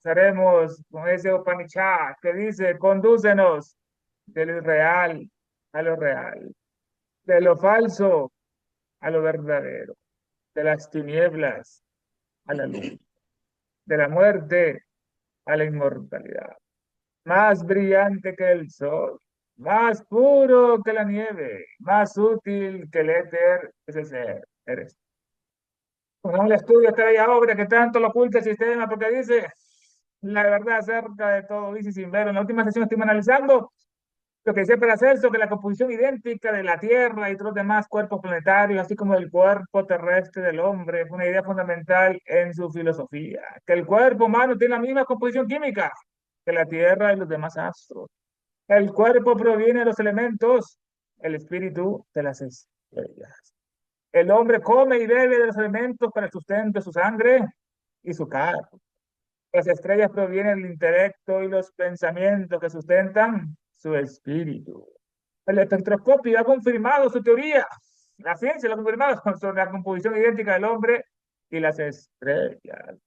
Estaremos con ese Upanishad que dice, condúcenos de lo irreal a lo real, de lo falso a lo verdadero, de las tinieblas a la luz, de la muerte a la inmortalidad. Más brillante que el sol, más puro que la nieve, más útil que el éter, ese ser, eres. Pongamos el estudio de esta bella obra que tanto lo oculta el sistema, porque dice la verdad acerca de todo, dice sin ver. En la última sesión estuvimos analizando lo que decía Paracelso, que la composición idéntica de la Tierra y todos los demás cuerpos planetarios, así como el cuerpo terrestre del hombre, es una idea fundamental en su filosofía, que el cuerpo humano tiene la misma composición química que la Tierra y los demás astros. El cuerpo proviene de los elementos, el espíritu de las estrellas. El hombre come y bebe de los elementos para el sustento de su sangre y su carne. Las estrellas provienen del intelecto y los pensamientos que sustentan su espíritu. El espectroscopio ha confirmado su teoría. La ciencia lo ha confirmado sobre la composición idéntica del hombre y las estrellas.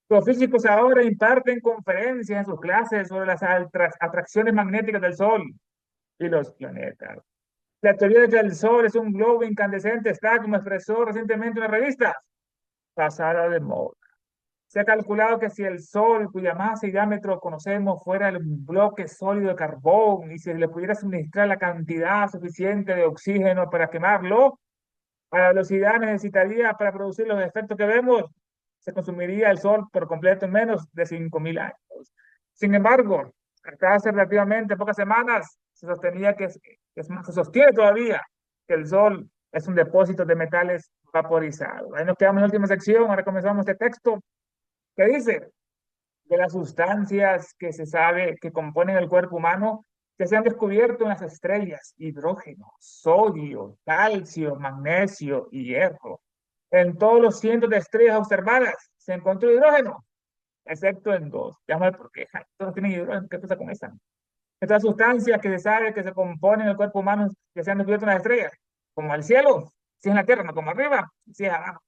Los físicos ahora imparten conferencias en sus clases sobre las atracciones magnéticas del Sol y los planetas. La teoría de que el Sol es un globo incandescente está, como expresó recientemente una revista, pasada de moda. Se ha calculado que si el Sol, cuya masa y diámetro conocemos, fuera un bloque sólido de carbón y si le pudiera suministrar la cantidad suficiente de oxígeno para quemarlo, a la velocidad necesitaría para producir los efectos que vemos, se consumiría el Sol por completo en menos de 5.000 años. Sin embargo, hasta hace relativamente pocas semanas se sostenía que más, se sostiene todavía que el Sol es un depósito de metales vaporizados. Ahí nos quedamos en la última sección, ahora comenzamos este texto que dice de las sustancias que se sabe que componen el cuerpo humano, que se han descubierto en las estrellas: hidrógeno, sodio, calcio, magnesio y hierro. En todos los cientos de estrellas observadas se encontró hidrógeno, excepto en dos. Vamos a ver por qué. Todos tienen hidrógeno. ¿Qué pasa con esta? Estas sustancias que se sabe que se componen en el cuerpo humano, que se han descubierto en las estrellas, como el cielo, si es en la Tierra, no como arriba, si es abajo,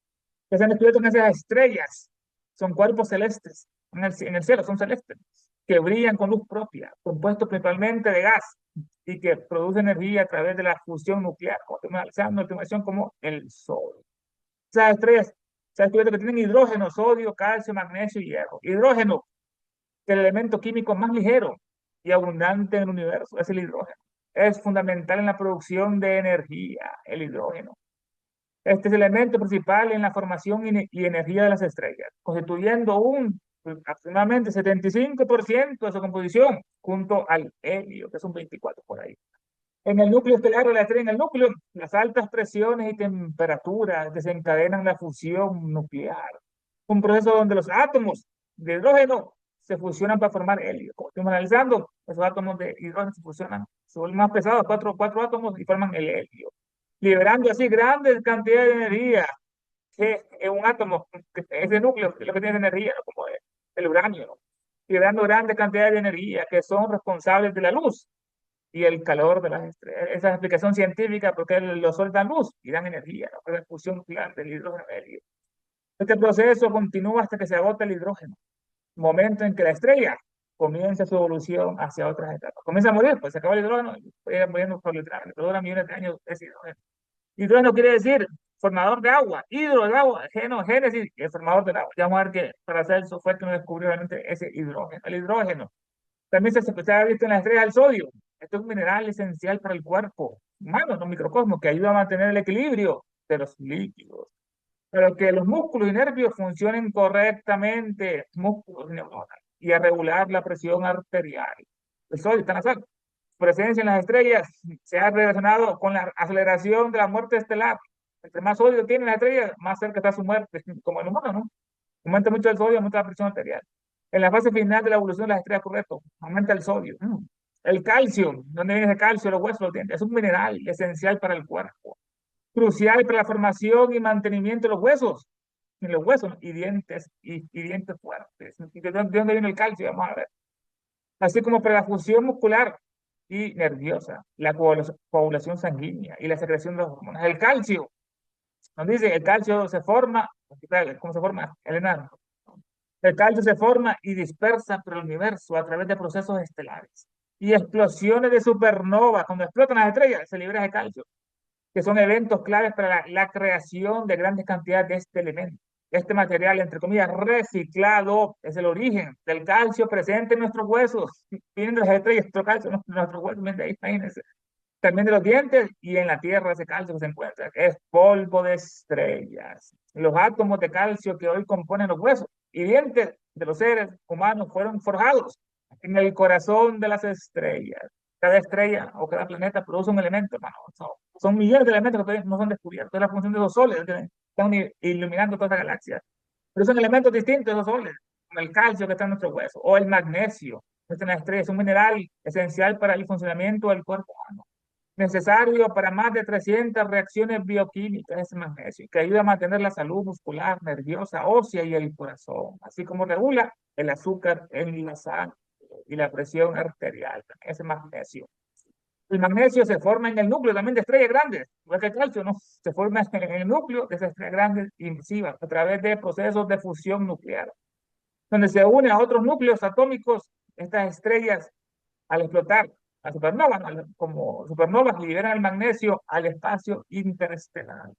que se han descubierto en esas estrellas, son cuerpos celestes, en el cielo son celestes, que brillan con luz propia, compuestos principalmente de gas y que producen energía a través de la fusión nuclear, como estamos analizando en última como el Sol. Esas estrellas se ha descubierto que tienen hidrógeno, sodio, calcio, magnesio y hierro. Hidrógeno, que el elemento químico más ligero y abundante en el universo, es el hidrógeno. Es fundamental en la producción de energía, el hidrógeno. Este es el elemento principal en la formación y energía de las estrellas, constituyendo aproximadamente 75% de su composición, junto al helio, que es un 24% por ahí. En el núcleo estelar de la estrella, en el núcleo, las altas presiones y temperaturas desencadenan la fusión nuclear, un proceso donde los átomos de hidrógeno se fusionan para formar helio. Como estamos analizando, esos átomos de hidrógeno se fusionan, se vuelven más pesados, cuatro átomos y forman el helio, liberando así grandes cantidades de energía, que es un átomo, ese núcleo es lo que tiene energía, ¿no? Como el uranio, ¿no? Liberando grandes cantidades de energía que son responsables de la luz y el calor de las estrellas. Esa es la explicación científica porque los soles dan luz y dan energía, ¿no? Es la fusión nuclear del hidrógeno helio. Este proceso continúa hasta que se agota el hidrógeno, momento en que la estrella comienza su evolución hacia otras etapas. Comienza a morir, pues se acaba el hidrógeno, y puede ir muriendo por literalmente, pero dura millones de años ese hidrógeno. Hidrógeno quiere decir formador de agua, hidro de agua, génesis, el formador del agua. Ya vamos a ver que Paracelso fue el que nos descubrió realmente ese hidrógeno. El hidrógeno también se ha visto en las estrellas el sodio. Esto es un mineral esencial para el cuerpo humano, no microcosmos, que ayuda a mantener el equilibrio de los líquidos. Para que los músculos y nervios funcionen correctamente, músculos y neuronas, y a regular la presión arterial. El sodio está en la sal. Su presencia en las estrellas se ha relacionado con la aceleración de la muerte estelar. Entre más sodio tiene la estrella, más cerca está su muerte, como el humano, ¿no? Aumenta mucho el sodio, aumenta la presión arterial. En la fase final de la evolución de las estrellas, correcto, aumenta el sodio. El calcio, ¿dónde viene ese calcio? Los huesos, los dientes. Es un mineral esencial para el cuerpo, crucial para la formación y mantenimiento de los huesos, y los huesos y dientes fuertes. ¿De dónde viene el calcio? Vamos a ver. Así como para la función muscular y nerviosa, la coagulación sanguínea y la secreción de las hormonas. El calcio, nos dice, el calcio se forma, ¿cómo se forma? El enano. El calcio se forma y dispersa por el universo a través de procesos estelares y explosiones de supernova. Cuando explotan las estrellas, se libera ese calcio, que son eventos claves para la creación de grandes cantidades de este elemento. Este material, entre comillas, reciclado, es el origen del calcio presente en nuestros huesos. Vienen de las estrellas, nuestro calcio, nuestros huesos, vienen de ahí, imagínense. También de los dientes y en la tierra ese calcio que se encuentra. Es polvo de estrellas. Los átomos de calcio que hoy componen los huesos y dientes de los seres humanos fueron forjados en el corazón de las estrellas. Cada estrella o cada planeta produce un elemento, hermano. Son millones de elementos que todavía no son descubiertos. Es la función de los soles que están iluminando toda la galaxia. Pero son elementos distintos esos soles, como el calcio que está en nuestro hueso, o el magnesio. Esta estrella es un mineral esencial para el funcionamiento del cuerpo humano, necesario para más de 300 reacciones bioquímicas, ese magnesio, que ayuda a mantener la salud muscular, nerviosa, ósea y el corazón, así como regula el azúcar en la sangre y la presión arterial, ese magnesio. El magnesio se forma en el núcleo también de estrellas grandes, igual que el calcio, ¿no? Se forma en el núcleo de esas estrellas grandes y masivas a través de procesos de fusión nuclear, donde se une a otros núcleos atómicos, estas estrellas al explotar a supernovas, como supernovas liberan el magnesio al espacio interestelar,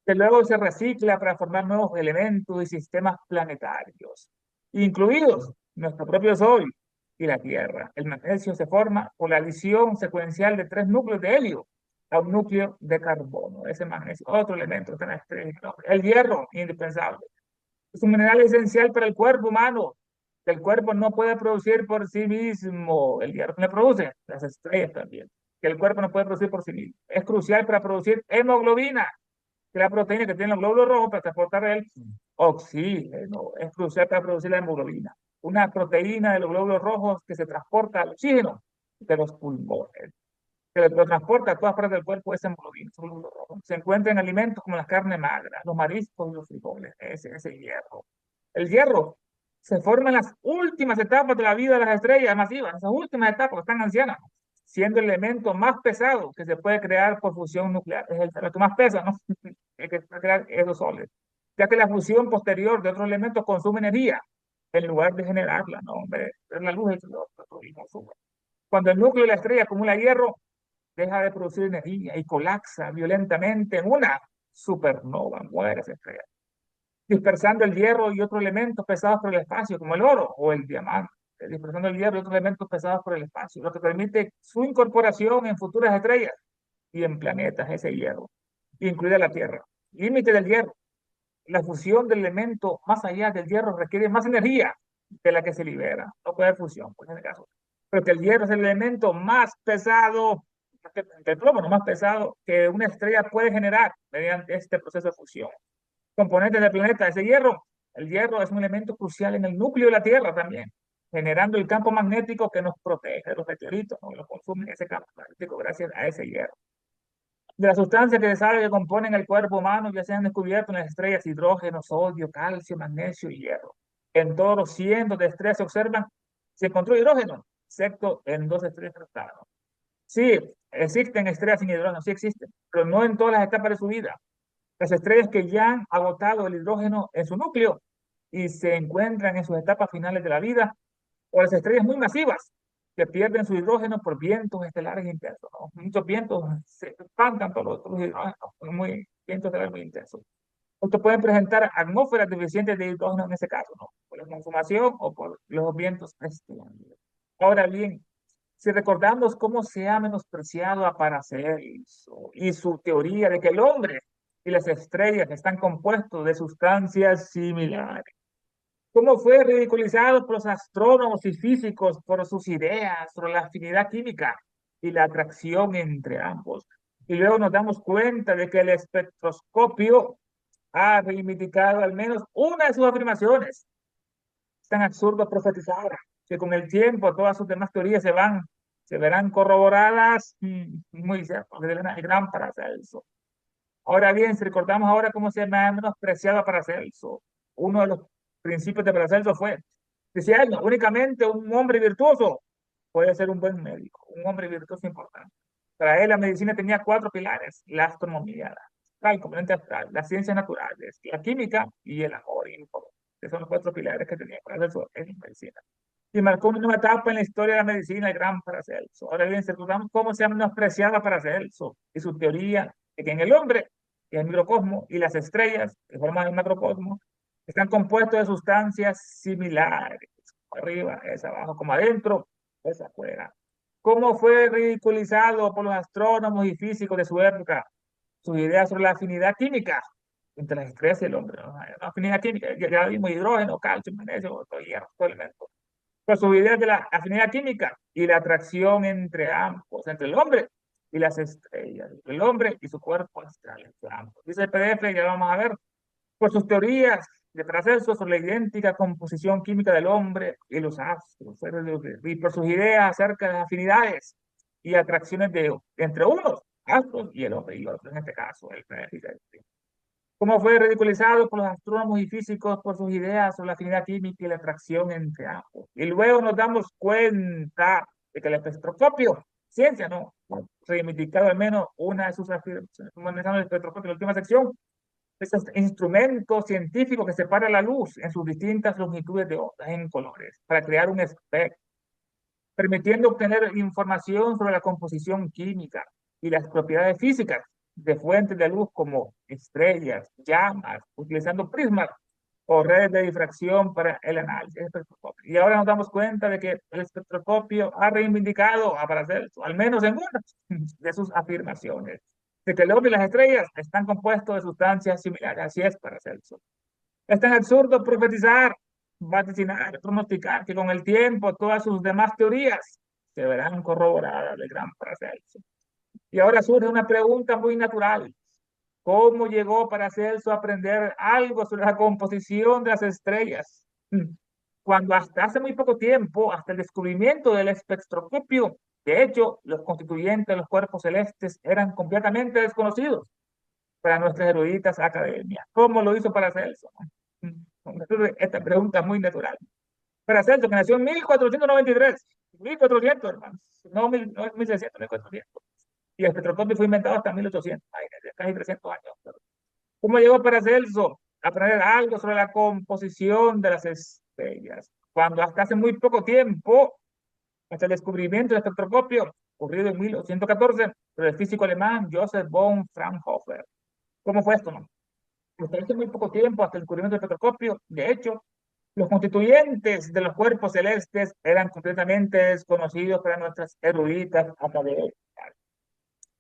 que luego se recicla para formar nuevos elementos y sistemas planetarios, incluidos nuestro propio Sol y la Tierra. El magnesio se forma por la adición secuencial de tres núcleos de helio a un núcleo de carbono. Ese magnesio, otro elemento, está en la estrella. El hierro, indispensable. Es un mineral esencial para el cuerpo humano, que el cuerpo no puede producir por sí mismo. El hierro le produce, las estrellas también, que el cuerpo no puede producir por sí mismo. Es crucial para producir hemoglobina, que es la proteína que tiene los glóbulos rojos para transportar el oxígeno. Es crucial para producir la hemoglobina, una proteína de los glóbulos rojos que se transporta al oxígeno de los pulmones, que lo transporta a todas partes del cuerpo, esa hemoglobina. Se encuentra en alimentos como las carnes magras, los mariscos y los frijoles, ese hierro. El hierro se forma en las últimas etapas de la vida de las estrellas masivas, esas últimas etapas, están ancianas, siendo el elemento más pesado que se puede crear por fusión nuclear. Es el que más pesa, ¿no? El que puede crear esos soles. Ya que la fusión posterior de otros elementos consume energía en lugar de generarla, ¿no? Hombre, es la luz que lo consume. Cuando el núcleo de la estrella acumula hierro, deja de producir energía y colapsa violentamente en una supernova, muere esa estrella, dispersando el hierro y otros elementos pesados por el espacio, como el oro o el diamante, dispersando el hierro y otros elementos pesados por el espacio, lo que permite su incorporación en futuras estrellas y en planetas, ese hierro, incluida la Tierra. Límite del hierro. La fusión del elemento más allá del hierro requiere más energía de la que se libera. No puede haber fusión, pues en el caso. Pero que el hierro es el elemento más pesado, el plomo, no más pesado, que una estrella puede generar mediante este proceso de fusión. Componentes del planeta, ese hierro. El hierro es un elemento crucial en el núcleo de la Tierra también, generando el campo magnético que nos protege de los meteoritos, ¿no? Los consumen ese campo magnético gracias a ese hierro. De las sustancias que se sabe que componen el cuerpo humano, ya se han descubierto en las estrellas hidrógeno, sodio, calcio, magnesio y hierro. En todos los cientos de estrellas se observan, se encontró hidrógeno, excepto en dos estrellas tratadas. Sí, existen estrellas sin hidrógeno, sí existen, pero no en todas las etapas de su vida. Las estrellas que ya han agotado el hidrógeno en su núcleo y se encuentran en sus etapas finales de la vida, o las estrellas muy masivas que pierden su hidrógeno por vientos estelares intensos, ¿no? Muchos vientos se espantan todos los hidrógenos, muy, vientos estelares muy intensos. Estos pueden presentar atmósferas deficientes de hidrógeno en ese caso, ¿no? Por la consumación o por los vientos estelares. Ahora bien, si recordamos cómo se ha menospreciado a Paracelso y su teoría de que el hombre y las estrellas están compuestos de sustancias similares, cómo fue ridiculizado por los astrónomos y físicos por sus ideas sobre la afinidad química y la atracción entre ambos. Y luego nos damos cuenta de que el espectroscopio ha reivindicado al menos una de sus afirmaciones. Es tan absurdo profetizar que con el tiempo todas sus demás teorías se verán corroboradas, muy cierto, que el gran Paracelso. Ahora bien, si recordamos ahora cómo se ha menospreciado a Paracelso, uno de los principios de Paracelso fue, decía él, únicamente un hombre virtuoso puede ser un buen médico, un hombre virtuoso importante. Para él la medicina tenía cuatro pilares: la astronomía, el componente astral, las ciencias naturales, la química y el amor. que son los cuatro pilares que tenía Paracelso en medicina. Y marcó una nueva etapa en la historia de la medicina, el gran Paracelso. Ahora bien, recordamos cómo se ha menospreciado a Paracelso y su teoría de que en el hombre, que es el microcosmo, y las estrellas, que forman el macrocosmo, están compuestos de sustancias similares. Arriba es abajo, como adentro es afuera. ¿Cómo fue ridiculizado por los astrónomos y físicos de su época sus ideas sobre la afinidad química entre las estrellas y el hombre? ¿No? La afinidad química, ya vimos hidrógeno, calcio, magnesio, todo hierro, todo elemento. Por sus ideas de la afinidad química y la atracción entre ambos, entre el hombre y las estrellas, el hombre y su cuerpo astral, entre ambos. Dice el PDF, ya lo vamos a ver, por sus teorías de Paracelso sobre la idéntica composición química del hombre y los astros, y por sus ideas acerca de las afinidades y atracciones entre unos, astros, y el hombre y otros, en este caso, el planeta. Cómo fue ridiculizado por los astrónomos y físicos por sus ideas sobre la afinidad química y la atracción entre ambos. Y luego nos damos cuenta de que el espectroscopio, ciencia, ¿no? Reivindicado al menos una de sus afirmaciones. Manejando el espectroscopio en la última sección, es este instrumento científico que separa la luz en sus distintas longitudes de ondas en colores para crear un espectro, permitiendo obtener información sobre la composición química y las propiedades físicas de fuentes de luz como estrellas, llamas, utilizando prismas o redes de difracción para el análisis espectroscópico. Y ahora nos damos cuenta de que el espectroscopio ha reivindicado a Paracelso, al menos en una de sus afirmaciones, de que el hombre y las estrellas están compuestos de sustancias similares. Así es, Paracelso. Es tan absurdo profetizar, vaticinar, pronosticar que con el tiempo todas sus demás teorías se verán corroboradas del gran Paracelso. Y ahora surge una pregunta muy natural. ¿Cómo llegó Paracelso a aprender algo sobre la composición de las estrellas? Cuando hasta hace muy poco tiempo, hasta el descubrimiento del espectroscopio, de hecho, los constituyentes de los cuerpos celestes eran completamente desconocidos para nuestras eruditas academias. ¿Cómo lo hizo Paracelso? Esta pregunta es muy natural. Paracelso, que nació en 1493, 1400, hermanos, no es 1600, 1400. Y el espectroscopio fue inventado hasta 1800, casi 300 años. ¿Cómo llegó Paracelso a aprender algo sobre la composición de las estrellas? Cuando hasta hace muy poco tiempo, hasta el descubrimiento del espectroscopio, ocurrido en 1814, por el físico alemán Joseph von Fraunhofer. ¿Cómo fue esto, no? Hasta hace muy poco tiempo, hasta el descubrimiento del espectroscopio, de hecho, los constituyentes de los cuerpos celestes eran completamente desconocidos para nuestras eruditas académicas.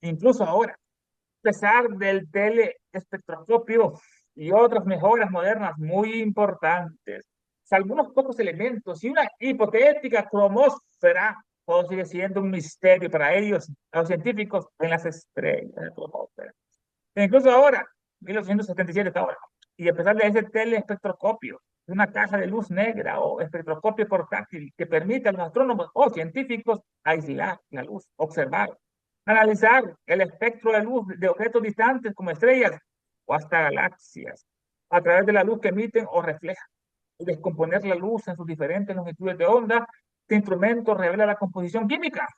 Incluso ahora, a pesar del teleespectroscopio y otras mejoras modernas muy importantes, algunos pocos elementos y una hipotética cromósfera, todo sigue siendo un misterio para ellos, los científicos, en las estrellas de la cromósfera. E incluso ahora, 1877 está ahora, y a pesar de ese telespectroscopio, una caja de luz negra o espectroscopio portátil que permite a los astrónomos o científicos aislar la luz, observar, analizar el espectro de luz de objetos distantes como estrellas o hasta galaxias, a través de la luz que emiten o reflejan, y descomponer la luz en sus diferentes longitudes de onda. Este instrumento revela la composición química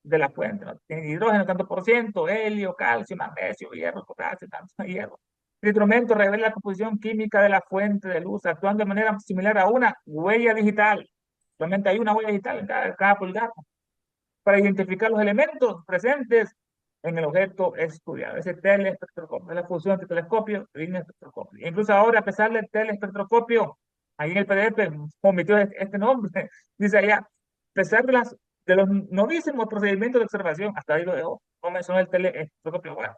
de la fuente, ¿no? Tiene hidrógeno, tanto por ciento, helio, calcio, magnesio, hierro, potasio, tanto hierro. El instrumento revela la composición química de la fuente de luz, actuando de manera similar a una huella digital. Solamente hay una huella digital en cada pulgada para identificar los elementos presentes en el objeto estudiado. Ese telespectroscopio es la fusión entre telescopio y espectroscopio. Incluso ahora, a pesar del telespectroscopio, ahí en el PDF omitió este nombre, dice allá, a pesar de los novísimos procedimientos de observación, hasta ahí lo dejó, no mencionó el telespectroscopio. Bueno,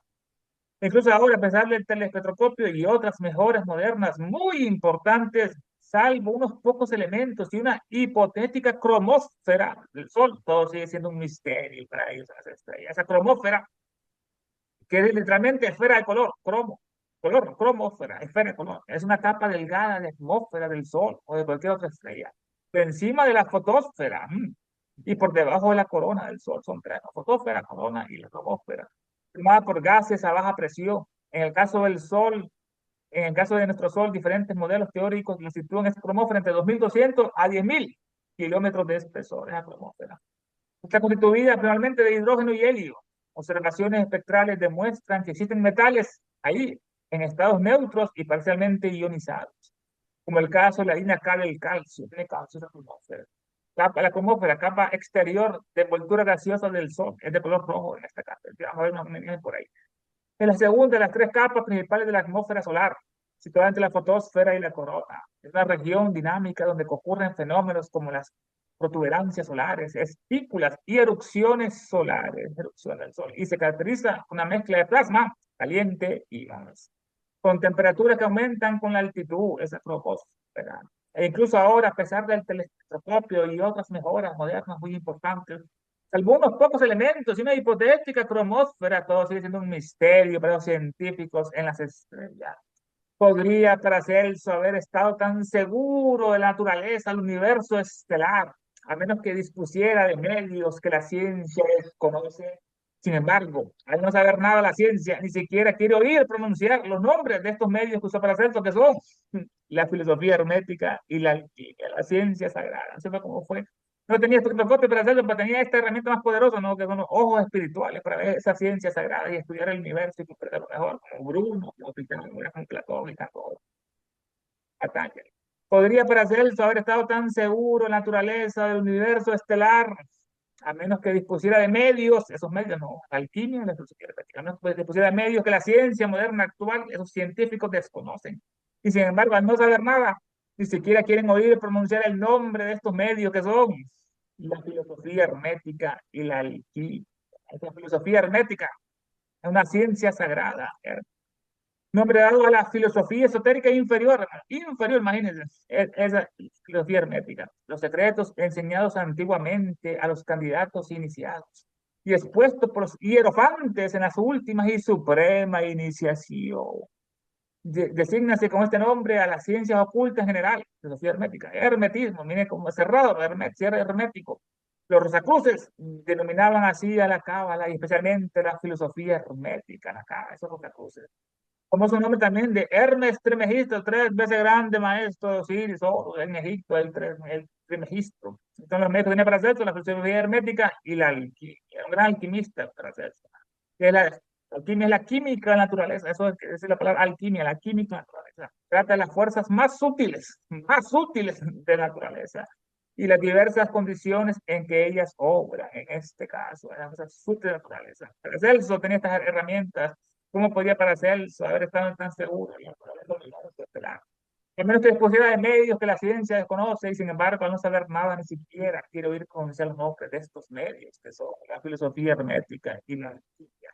incluso ahora, a pesar del telespectroscopio y otras mejoras modernas muy importantes, salvo unos pocos elementos y una hipotética cromósfera del Sol, todo sigue siendo un misterio para ellos, las estrellas. Esa cromósfera, que es literalmente esfera de color, color, cromósfera, esfera de color, es una capa delgada de atmósfera del Sol o de cualquier otra estrella, por encima de la fotosfera y por debajo de la corona del Sol. Son tres: la fotosfera, corona y la cromósfera, formada por gases a baja presión. En el caso del Sol, en el caso de nuestro Sol, diferentes modelos teóricos lo sitúan esta cromósfera entre 2.200 a 10.000 kilómetros de espesor. Esa cromósfera está constituida principalmente de hidrógeno y helio. Observaciones espectrales demuestran que existen metales ahí en estados neutros y parcialmente ionizados. como el caso de la línea K del calcio, tiene calcio esa cromósfera. La cromósfera, capa exterior de envoltura gaseosa del Sol, es de color rojo en esta capa. Vamos a ver una imagen por ahí. Es la segunda de las tres capas principales de la atmósfera solar, situada entre la fotosfera y la corona. Es una región dinámica donde ocurren fenómenos como las protuberancias solares, estípulas y erupciones solares, erupción del Sol, y se caracteriza por una mezcla de plasma caliente y gas, con temperaturas que aumentan con la altitud, esa troposfera. E incluso ahora, a pesar del telescopio y otras mejoras modernas muy importantes, algunos pocos elementos y una hipotética cromósfera, todo sigue siendo un misterio para los científicos en las estrellas. Podría Paracelso haber estado tan seguro de la naturaleza del universo estelar, a menos que dispusiera de medios que la ciencia desconoce. Sin embargo, al no saber nada la ciencia, ni siquiera quiere oír pronunciar los nombres de estos medios que usó Paracelso, que son la filosofía hermética y la ciencia sagrada. ¿Sepa cómo fue? No tenía espectroscopio para hacerlo, pero tenía esta herramienta más poderosa, ¿no? Que son los ojos espirituales para ver esa ciencia sagrada y estudiar el universo y comprenderlo mejor, como Bruno, como Pitágoras, como Platón y tanto Arcángel. ¿Podría Paracelso haber estado tan seguro en la naturaleza del universo estelar, a menos que dispusiera de medios, esos medios no, la alquimia, la filosofía hermética, a menos que dispusiera de medios que la ciencia moderna actual, esos científicos desconocen? Y sin embargo, al no saber nada, ni siquiera quieren oír pronunciar el nombre de estos medios que son la filosofía hermética y la alquimia. Esa filosofía hermética es una ciencia sagrada, nombre dado a la filosofía esotérica inferior, inferior, imagínense, esa filosofía hermética, los secretos enseñados antiguamente a los candidatos iniciados y expuestos por los hierofantes en las últimas y suprema iniciación. Desígnase con este nombre a las ciencias ocultas en general, filosofía hermética, hermetismo, mire como cerrado, cierre hermético. Los rosacruces denominaban así a la cábala y especialmente la filosofía hermética, la cábala, esos rosacruces. Como su nombre también de Hermes Trismegisto, tres veces grande maestro de Osiris, o en Egipto, el Trismegisto. Son los médicos que tenía para hacer la filosofía hermética y la alquimia, un gran alquimista para hacer eso. La alquimia es la química de la naturaleza, eso es la palabra alquimia, la química de la naturaleza. Trata de las fuerzas más sutiles de la naturaleza y las diversas condiciones en que ellas obran, en este caso, en las fuerzas sutiles de la naturaleza. Celso tenía estas herramientas. ¿Cómo podía Paracelso haber estado tan seguro en la naturaleza del universo estelar? A menos que dispusiera de medios que la ciencia desconoce y sin embargo al no saber nada ni siquiera quiere oír conocer los nombres de estos medios que son la filosofía hermética y la alquimia.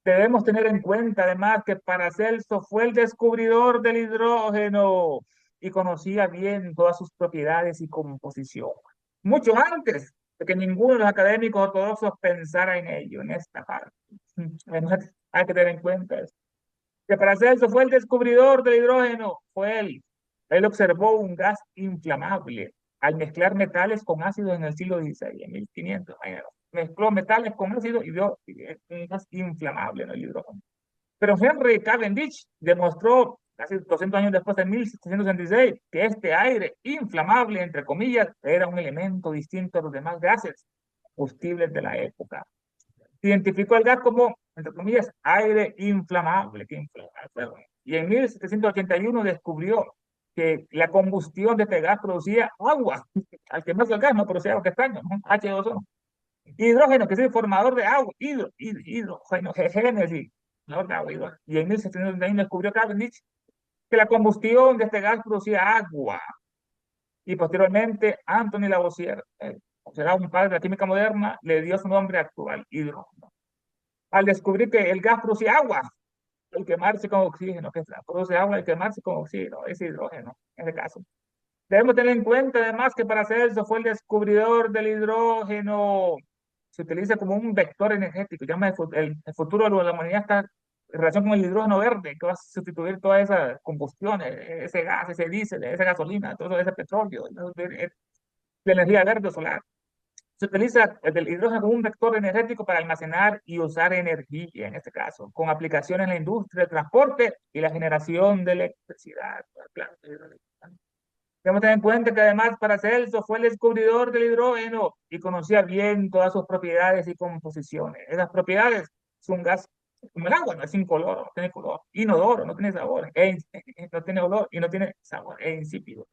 Debemos tener en cuenta además que Paracelso fue el descubridor del hidrógeno y conocía bien todas sus propiedades y composición, mucho antes de que ninguno de los académicos ortodoxos pensara en ello, en esta parte. Además, hay que tener en cuenta eso. Que Paracelso fue el descubridor del hidrógeno, fue él. Él observó un gas inflamable al mezclar metales con ácido en el siglo XVI, en 1500. Mezcló metales con ácido y vio un gas inflamable en el hidrógeno. Pero Henry Cavendish demostró, casi 200 años después, en 1766, que este aire inflamable, entre comillas, era un elemento distinto a los demás gases combustibles de la época. Identificó el gas como, entre comillas, aire inflamable, que inflama, y en 1781 descubrió que la combustión de este gas producía agua. Al quemarse el gas no producía agua, que extraño, ¿no? H2O. Hidrógeno, que es el formador de agua, hidrógeno, génesis, no de agua, hidrógeno. Y en 1781 descubrió Cavendish que la combustión de este gas producía agua. Y posteriormente, Anthony Lavoisier, considerado un padre de la química moderna, le dio su nombre actual, hidrógeno, al descubrir que el gas produce agua al quemarse con oxígeno, que produce agua al quemarse con oxígeno, es hidrógeno, en este caso. Debemos tener en cuenta además que Paracelso fue el descubridor del hidrógeno. Se utiliza como un vector energético. Llama el futuro de la humanidad está en relación con el hidrógeno verde, que va a sustituir toda esa combustión, ese gas, ese diésel, esa gasolina, todo ese petróleo, la energía verde solar. Se utiliza el hidrógeno como un vector energético para almacenar y usar energía, en este caso, con aplicaciones en la industria del transporte y la generación de electricidad. Debemos tener en cuenta que además Paracelso fue el descubridor del hidrógeno y conocía bien todas sus propiedades y composiciones. Esas propiedades son un gas Como el agua, no es incoloro, no tiene color, inodoro, no tiene sabor, no tiene olor y no tiene sabor, es insípido.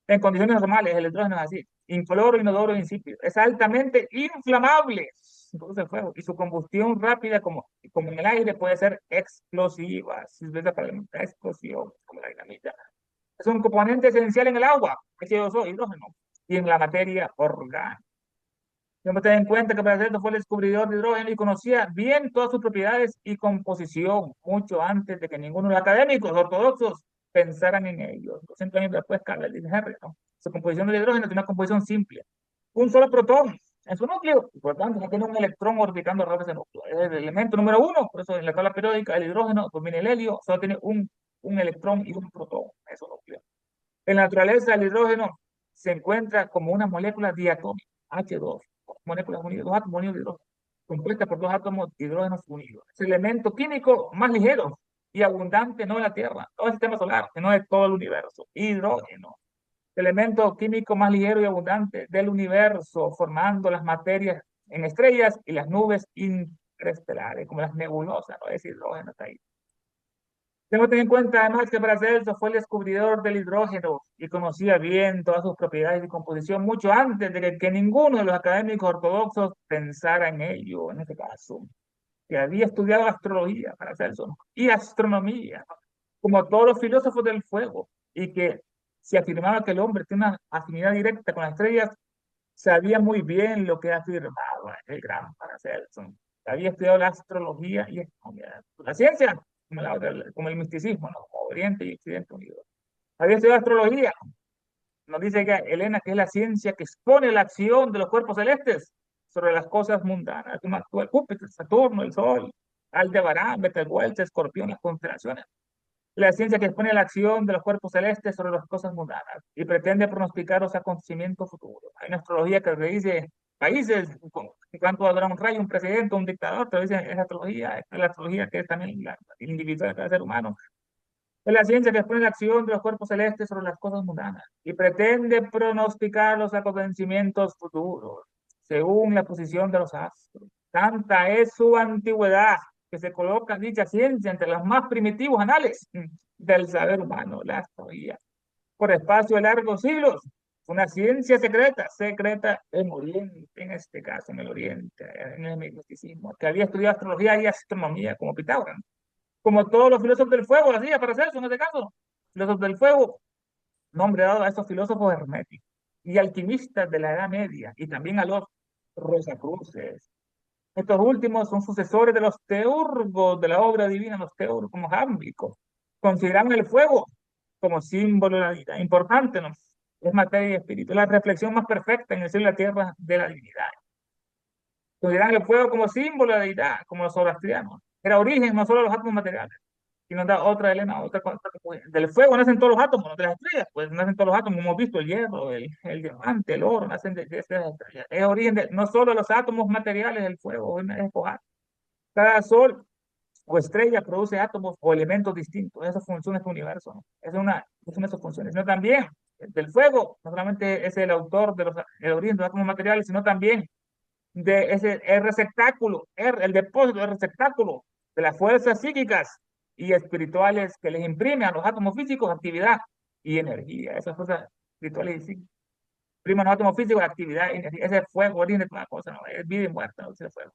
En condiciones normales, el hidrógeno es así, incoloro, inodoro, insípido. Es altamente inflamable, produce fuego, y su combustión rápida, como en el aire, puede ser explosiva, si es para la explosión, como la dinamita. Es un componente esencial en el agua, H2O, hidrógeno, y en la materia orgánica. Debemos tener en cuenta que Paracelso fue el descubridor de hidrógeno y conocía bien todas sus propiedades y composición, mucho antes de que ninguno de los académicos ortodoxos pensaran en ello. 200 años después, Carl dice Henry, ¿no? Su composición del hidrógeno tiene una composición simple. Un solo protón en su núcleo, y por tanto no tiene un electrón orbitando alrededor de ese núcleo. Es el elemento número uno, por eso en la tabla periódica el hidrógeno domina el helio, solo tiene un electrón y un protón en su núcleo. En la naturaleza, el hidrógeno se encuentra como una molécula diatómica, H2, moléculas unidas, dos átomos unidos de hidrógeno, compuesta por dos átomos de hidrógenos unidos. Es el elemento químico más ligero y abundante no de la Tierra, no del sistema solar, sino de todo el universo. Hidrógeno, el elemento químico más ligero y abundante del universo, formando las materias en estrellas y las nubes interestelares, como las nebulosas, ¿no? Es hidrógeno, está ahí. Tengo que tener en cuenta además que Paracelso fue el descubridor del hidrógeno y conocía bien todas sus propiedades y composición mucho antes de que ninguno de los académicos ortodoxos pensara en ello, en este caso, que había estudiado astrología, Paracelso, ¿no? Y astronomía, como todos los filósofos del fuego, y que si afirmaba que el hombre tiene una afinidad directa con las estrellas, sabía muy bien lo que afirmaba el gran Paracelso. Había estudiado la astrología y la ciencia, como el misticismo, ¿no? Como Oriente y Occidente unidos. Había estudiado astrología. Nos dice que Elena que es la ciencia que expone la acción de los cuerpos celestes sobre las cosas mundanas, como actúa el Júpiter, Saturno, el Sol, Aldebarán, Betelgeuse, Escorpión, las constelaciones. La ciencia que expone la acción de los cuerpos celestes sobre las cosas mundanas y pretende pronosticar los acontecimientos futuros. Hay una astrología que dice países, en cuanto habrá un rey, un presidente, un dictador, pero dice es astrología, es la astrología que es también la individual de cada ser humano. Es la ciencia que expone la acción de los cuerpos celestes sobre las cosas mundanas y pretende pronosticar los acontecimientos futuros según la posición de los astros. Tanta es su antigüedad que se coloca dicha ciencia entre los más primitivos anales del saber humano, la astrología. Por espacio de largos siglos, una ciencia secreta, secreta en Oriente, en este caso, en el Oriente, en el misticismo, que había estudiado astrología y astronomía como Pitágoras, como todos los filósofos del fuego, así para hacer eso en este caso, filósofos del fuego, nombre dado a esos filósofos herméticos y alquimistas de la Edad Media, y también a los Rosacruces. Estos últimos son sucesores de los teurgos de la obra divina, los teurgos como jámbicos. Consideran el fuego como símbolo de la vida. Importante, ¿no? Es materia y espíritu. La reflexión más perfecta en el cielo y la tierra de la divinidad. Consideran el fuego como símbolo de la deidad, como los zoroastrianos. Era origen no solo de los átomos materiales, y nos da otra Elena, otra cosa. Del fuego nacen todos los átomos, no de las estrellas, pues nacen todos los átomos, como hemos visto, el hierro, el diamante, el oro, nacen de estas estrellas. Es origen de, no solo de los átomos materiales del fuego, es espojar. Cada sol o estrella produce átomos o elementos distintos. Esa funciona este universo, ¿no? Es una de sus funciones. Sino también del fuego, no solamente es el autor de el origen de los átomos materiales, sino también de ese, el receptáculo, el depósito, el receptáculo de las fuerzas psíquicas y espirituales que les imprimen a los átomos físicos actividad y energía. Esas fuerzas espirituales y psíquicas imprimen a los átomos físicos actividad y energía. Ese fuego, origen de toda cosa, ¿no? Es vida y muerte, ¿no? Ese fuego.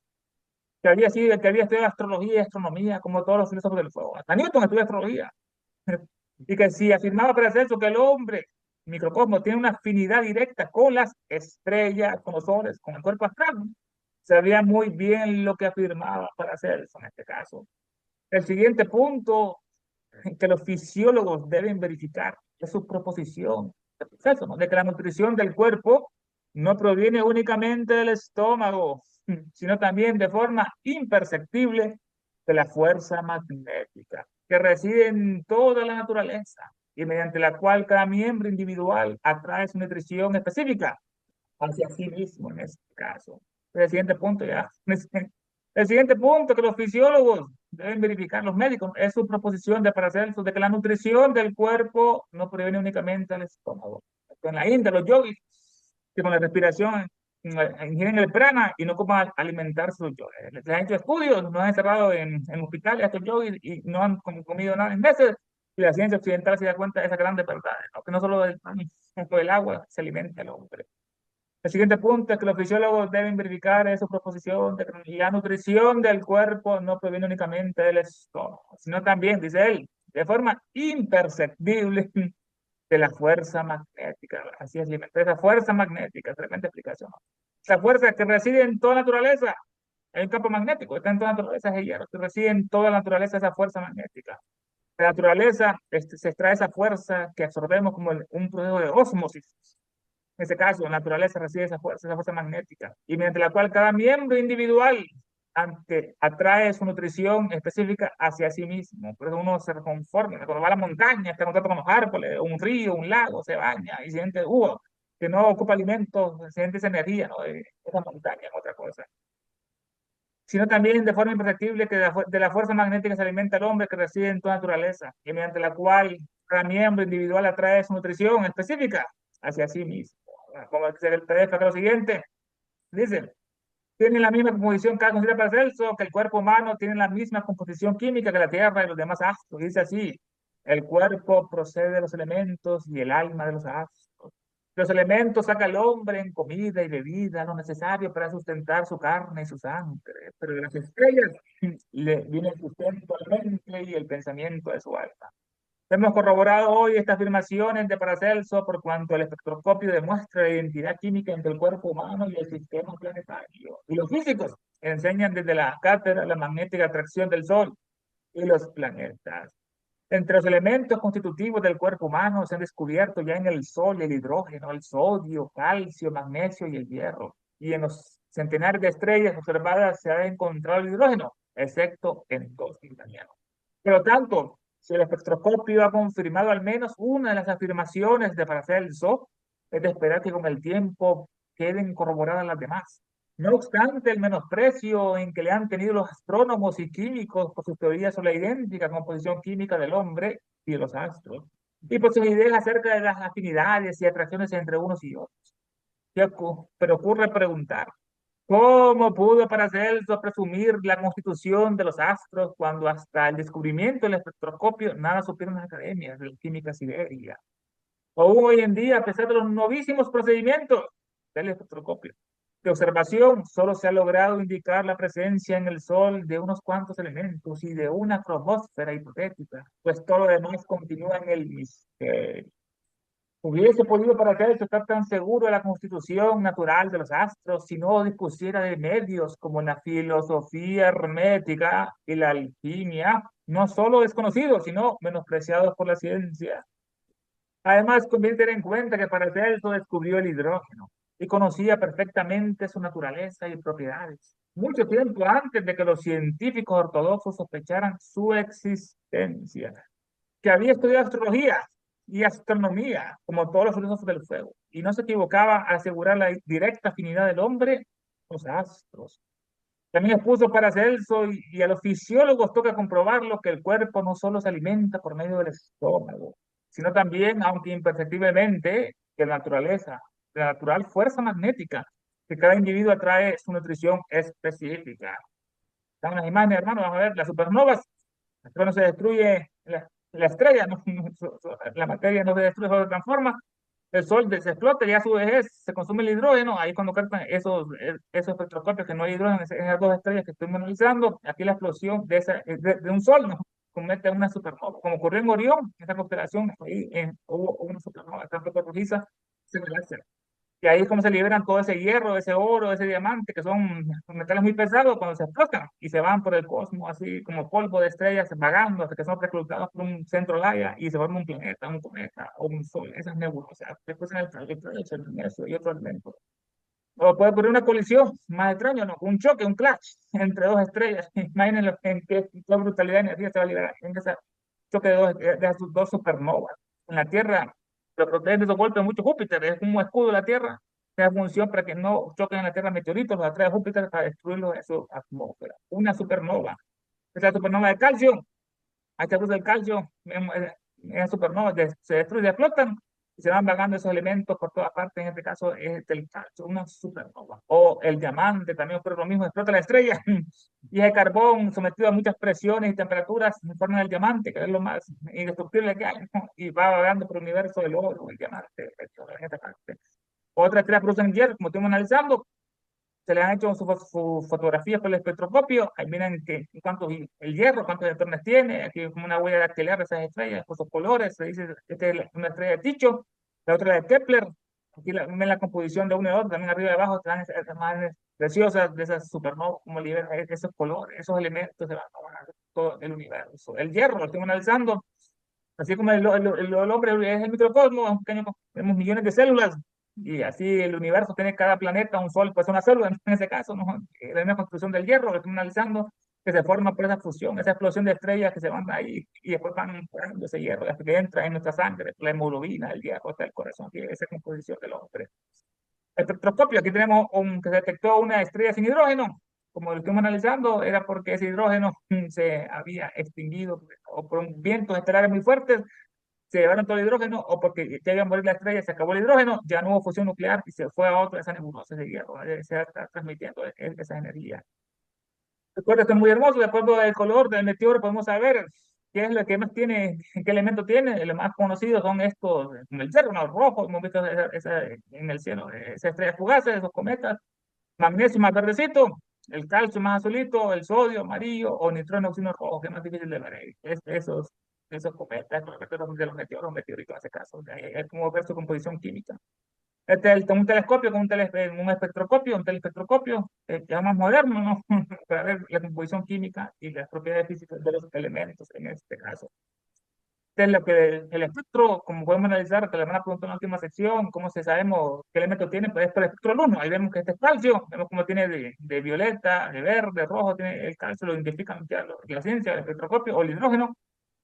Que había estudiado astrología y astronomía, como todos los filósofos del fuego. Hasta Newton estudió astrología. Y que si afirmaba para eso que el hombre, microcosmos, tiene una afinidad directa con las estrellas, con los soles, con el cuerpo astral, ¿no? Sabía muy bien lo que afirmaba para hacer eso en este caso. El siguiente punto que los fisiólogos deben verificar es su proposición, el proceso, ¿no? De que la nutrición del cuerpo no proviene únicamente del estómago, sino también de forma imperceptible de la fuerza magnética que reside en toda la naturaleza y mediante la cual cada miembro individual atrae su nutrición específica hacia sí mismo en este caso. El siguiente punto ya. El siguiente punto que los fisiólogos deben verificar, los médicos, es su proposición de Paracelso de que la nutrición del cuerpo no proviene únicamente del estómago. En la India, los yogis, que con la respiración ingieren el prana y no ocupan alimentar sus yogis. Les han hecho estudios, nos han encerrado en hospitales a estos yogis y no han comido nada en meses. Y la ciencia occidental se da cuenta de esa grande verdad, ¿no? Que no solo del pan o del agua se alimenta el hombre. El siguiente punto es que los fisiólogos deben verificar su proposición de que la nutrición del cuerpo no proviene únicamente del estómago, sino también, dice él, de forma imperceptible de la fuerza magnética. Así es, esa fuerza magnética, tremenda explicación. Esa fuerza que reside en toda naturaleza, hay un campo magnético, está en toda naturaleza, es el hierro, que reside en toda la naturaleza esa fuerza magnética. De la naturaleza se extrae esa fuerza que absorbemos como un proceso de ósmosis. En ese caso, la naturaleza recibe esa fuerza magnética, y mediante la cual cada miembro individual atrae su nutrición específica hacia sí mismo. Por eso uno se reconforma. Cuando va a la montaña, está en contacto con los árboles, un río, un lago, se baña y siente, que no ocupa alimentos, siente esa energía, ¿no? De esa montaña, otra cosa. Sino también de forma imperceptible que de la fuerza magnética se alimenta el hombre que reside en toda naturaleza, y mediante la cual cada miembro individual atrae su nutrición específica hacia sí mismo. Como se destaca lo siguiente, dice, tienen la misma composición, cada considera Paracelso, que el cuerpo humano tiene la misma composición química que la Tierra y los demás astros. Dice así, el cuerpo procede de los elementos y el alma de los astros. Los elementos saca el hombre en comida y bebida, lo necesario para sustentar su carne y su sangre. Pero de las estrellas le viene el sustento a la mente y el pensamiento de su alma. Hemos corroborado hoy estas afirmaciones de Paracelso por cuanto el espectroscopio demuestra la identidad química entre el cuerpo humano y el sistema planetario. Y los físicos enseñan desde la cátedra la magnética atracción del Sol y los planetas. Entre los elementos constitutivos del cuerpo humano se han descubierto ya en el Sol el hidrógeno, el sodio, calcio, magnesio y el hierro. Y en los centenares de estrellas observadas se ha encontrado el hidrógeno, excepto en dos italianos. Por lo tanto, si el espectroscopio ha confirmado al menos una de las afirmaciones de Paracelso, es de esperar que con el tiempo queden corroboradas las demás. No obstante, el menosprecio en que le han tenido los astrónomos y químicos por sus teorías sobre la idéntica composición química del hombre y de los astros, y por sus ideas acerca de las afinidades y atracciones entre unos y otros. Pero ocurre preguntar, ¿cómo pudo Paracelso presumir la constitución de los astros cuando hasta el descubrimiento del espectroscopio nada supieron las academias de la química siberia? Aún hoy en día, a pesar de los novísimos procedimientos del espectroscopio de observación, solo se ha logrado indicar la presencia en el Sol de unos cuantos elementos y de una cromósfera hipotética, pues todo lo demás continúa en el misterio. Hubiese podido Paracelso estar tan seguro de la constitución natural de los astros si no dispusiera de medios como la filosofía hermética y la alquimia, no solo desconocidos, sino menospreciados por la ciencia. Además, conviene tener en cuenta que Paracelso descubrió el hidrógeno y conocía perfectamente su naturaleza y propiedades, mucho tiempo antes de que los científicos ortodoxos sospecharan su existencia, que había estudiado astrología y astronomía, como todos los filósofos del fuego, y no se equivocaba al asegurar la directa afinidad del hombre con los astros. También expuso Paracelso y a los fisiólogos toca comprobarlo que el cuerpo no solo se alimenta por medio del estómago, sino también, aunque imperceptiblemente, de la naturaleza, de la natural fuerza magnética, que cada individuo atrae su nutrición específica. Están las imágenes, hermano, vamos a ver, las supernovas, no se destruye la estrella, la materia no se destruye, solo se transforma, el sol se explota y a su vez se consume el hidrógeno, ahí cuando captan esos espectroscopios que no hay hidrógeno en esas dos estrellas que estoy analizando, aquí la explosión de un sol nos comete una supernova, como ocurrió en Orión, esa constelación, ahí hubo una supernova, esta rojiza, se galaxia. Y ahí es como se liberan todo ese hierro, ese oro, ese diamante, que son metales muy pesados cuando se explotan y se van por el cosmos, así como polvo de estrellas vagando, hasta que son reclutados por un centro Gaia y se forma un planeta, un cometa o un sol, esas nebulosas. Después en el trayectorio se eso y otro elemento. O puede ocurrir una colisión, más extraño, ¿no? Un choque, un clash entre dos estrellas. Imagínense en qué brutalidad de energía se va a liberar en ese choque de dos supernovas. En la Tierra, lo protege de esos golpes mucho Júpiter, es como escudo de la Tierra, que da función para que no choquen en la Tierra meteoritos, los atrae a Júpiter para destruirlos en su atmósfera. Una supernova, es la supernova de calcio, ahí se produce el calcio, en supernova se destruye, explotan, y se van vagando esos elementos por todas partes. En este caso es el calcio, una supernova. O el diamante también ocurre lo mismo, explota la estrella y el carbón sometido a muchas presiones y temperaturas en forma del diamante, que es lo más indestructible que hay, ¿no? Y va vagando por el universo del oro, el diamante, en esta parte. Otras estrellas producen hierro, como estuvimos analizando, se le han hecho sus fotografías por el espectroscopio, ahí miren que, cuántos, el hierro, cuántos electrones tiene, aquí es como una huella dactilar de esas estrellas, por sus colores, se dice, esta es una estrella de Tycho, la otra de Kepler, aquí ven la composición de uno y otro, también arriba y abajo están esas imágenes preciosas de esas supernovas, como liberan esos colores, esos elementos de todo el universo. El hierro, lo estoy analizando, así como el hombre es el microcosmos, es un pequeño, tenemos millones de células, y así el universo tiene cada planeta, un sol, pues una célula, en ese caso, ¿no? La misma construcción del hierro, lo estoy analizando, que se forma por esa fusión, esa explosión de estrellas que se van ahí y después van creando ese hierro, hasta que entra en nuestra sangre, la hemoglobina, el hierro, hasta el corazón, que esa composición del hombre. Espectroscopio, aquí tenemos que se detectó una estrella sin hidrógeno, como lo estamos analizando, era porque ese hidrógeno se había extinguido o por un vientos estelares muy fuertes, se llevaron todo el hidrógeno, o porque ya iba a morir la estrella, se acabó el hidrógeno, ya no hubo fusión nuclear y se fue a otra de esas nebulosas de hierro, se está transmitiendo esa energía. Recuerda, esto es muy hermoso, de acuerdo al color del meteoro podemos saber qué es lo que más tiene, qué elemento tiene. Los más conocidos son estos, como el cerro, no, rojo, hemos visto en el cielo, esas estrellas fugaces, esos cometas, magnesio más verdecito, el calcio más azulito, el sodio amarillo o nitrógeno oxígeno rojo, que es más difícil de ver. Esos cometas, de los meteoros, meteoritos en ese caso, es como ver su composición química. Un telescopio con un espectroscopio, un telespectroscopio, ya más moderno, ¿no? Para ver la composición química y las propiedades físicas de los elementos en este caso. Entonces, lo que el espectro, como podemos analizar, que le van a preguntar en la última sección, cómo se sabemos qué elemento tiene, pues es por el espectro luz. Ahí vemos que este es calcio, vemos cómo tiene de violeta, de verde, rojo, tiene el calcio, lo identifican ya la ciencia, el espectroscopio, o el hidrógeno,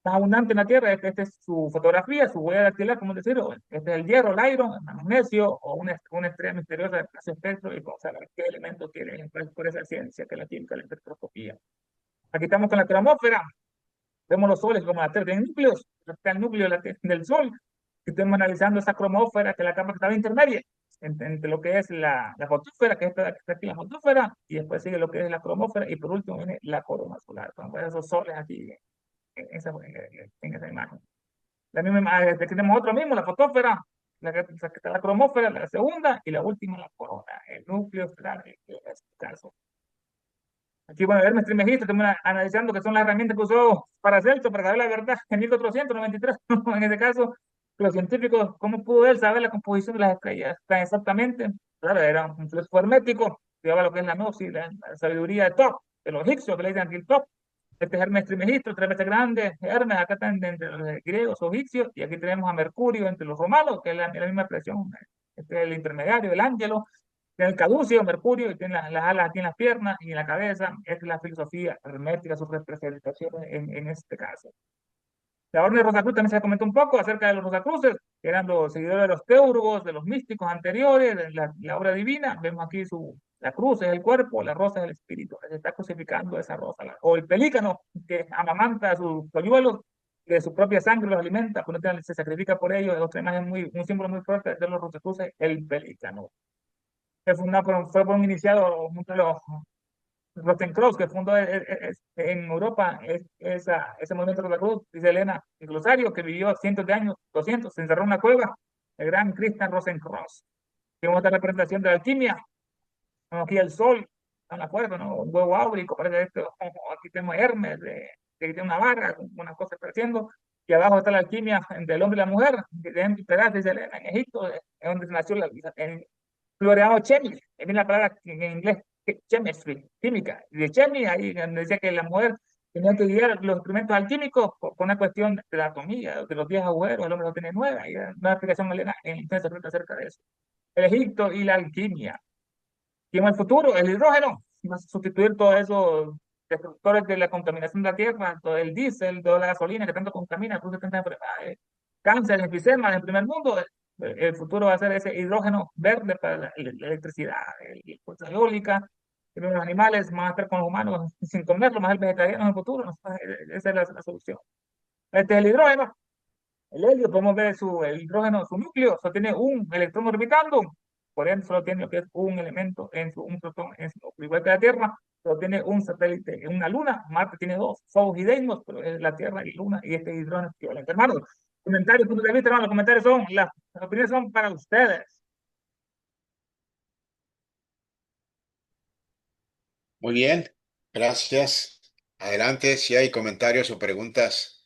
más abundante en la Tierra. Este es su fotografía, su huella dactilar, como decirlo. Este es el hierro, el iron, el magnesio, o una estrella misteriosa de ese espectro, y vamos a ver qué elemento tiene por esa ciencia, que es la química, la espectroscopía. Aquí estamos con la cromósfera. Vemos los soles como la Tierra tienen núcleos, está el núcleo del Sol, que estamos analizando esa cromósfera, que es la capa que está intermedia entre lo que es la fotosfera, que es esta que está aquí, la fotosfera, y después sigue lo que es la cromósfera, y por último viene la corona solar. Con esos soles aquí en esa imagen. La misma imagen, aquí tenemos otro mismo, la fotosfera, que está la cromósfera, la segunda, y la última, la corona, el núcleo estelar, en este caso. Aquí, bueno, Hermes Trismegisto, estamos analizando que son las herramientas que usó Paracelso para saber la verdad en 1493, ¿no? En este caso, los científicos, ¿cómo pudo él saber la composición de las estrellas tan exactamente? Claro, era un filósofo hermético, llevaba lo que es la gnosis, la sabiduría de Top, de los egipcios, que le dicen aquí el Top. Este es Hermes Trismegisto, tres veces grande. Hermes, acá están entre los griegos o egipcios, y aquí tenemos a Mercurio entre los romanos, que es la misma expresión. Este es el intermediario, el ángelo. Tiene el caducio, Mercurio, y tiene las alas aquí en las piernas y en la cabeza. Esta es la filosofía hermética, sus representaciones en este caso. La orden de Rosacruz también se comentó un poco acerca de los Rosacruces, que eran los seguidores de los teurgos, de los místicos anteriores, de la obra divina. Vemos aquí la cruz es el cuerpo, la rosa es el espíritu. Se está crucificando esa rosa. O el pelícano, que amamanta a sus polluelos, que de su propia sangre los alimenta, se sacrifica por ellos. Es otra imagen un símbolo muy fuerte de los Rosacruces, el pelícano. Fue por un iniciado junto a los Rosenkreuz, que fundó en Europa ese movimiento de la cruz, dice Elena, el glosario, que vivió cientos de años, 200, se encerró en una cueva, el gran Christian Rosenkreuz. Tenemos esta representación de la alquimia, aquí el sol, está en la cueva, ¿no? Un huevo áurico, parece esto. Aquí tenemos Hermes, que tiene una barra, una cosa creciendo, y abajo está la alquimia entre el hombre y la mujer, que dentro de dice Elena, en Egipto, es donde nació el floreado chemistry, es bien la palabra en inglés, chemistry, química. Y de chemi, ahí donde decía que la mujer tenía que guiar los experimentos alquímicos por una cuestión de la atomía, de los 10 agujeros, el hombre lo tiene 9, y una explicación interesante acerca de eso. El Egipto y la alquimia. Y en el futuro, el hidrógeno va a sustituir todos esos destructores de la contaminación de la tierra, todo el diésel, toda la gasolina que tanto contamina, produce tanta enfermedades, cáncer, enfisema en el primer mundo. El futuro va a ser ese hidrógeno verde para la electricidad, la fuerza eólica. Los animales van a estar con los humanos sin comerlo, más el vegetariano en el futuro, ¿no? Esa es la solución. Este es el hidrógeno. El helio, podemos ver el hidrógeno, su núcleo, solo tiene un electrón orbitando, por ende solo tiene lo que es un elemento un protón en su núcleo. Igual que la Tierra, solo tiene un satélite, una luna. Marte tiene dos, Fobos y Deimos, pero es la Tierra y Luna, y este hidrógeno es equivalente. Hermanos, comentarios, puntos de vista, hermanos, los comentarios son, las opiniones son para ustedes. Muy bien, gracias. Adelante, si hay comentarios o preguntas.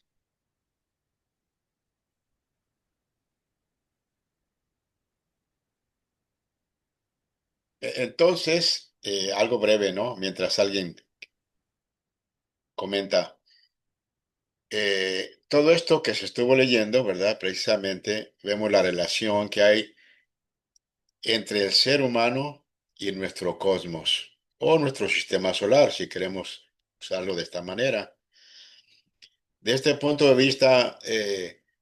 Entonces, algo breve, ¿no? Mientras alguien comenta. Todo esto que se estuvo leyendo, ¿verdad? Precisamente vemos la relación que hay entre el ser humano y nuestro cosmos, o nuestro sistema solar, si queremos usarlo de esta manera. De este punto de vista,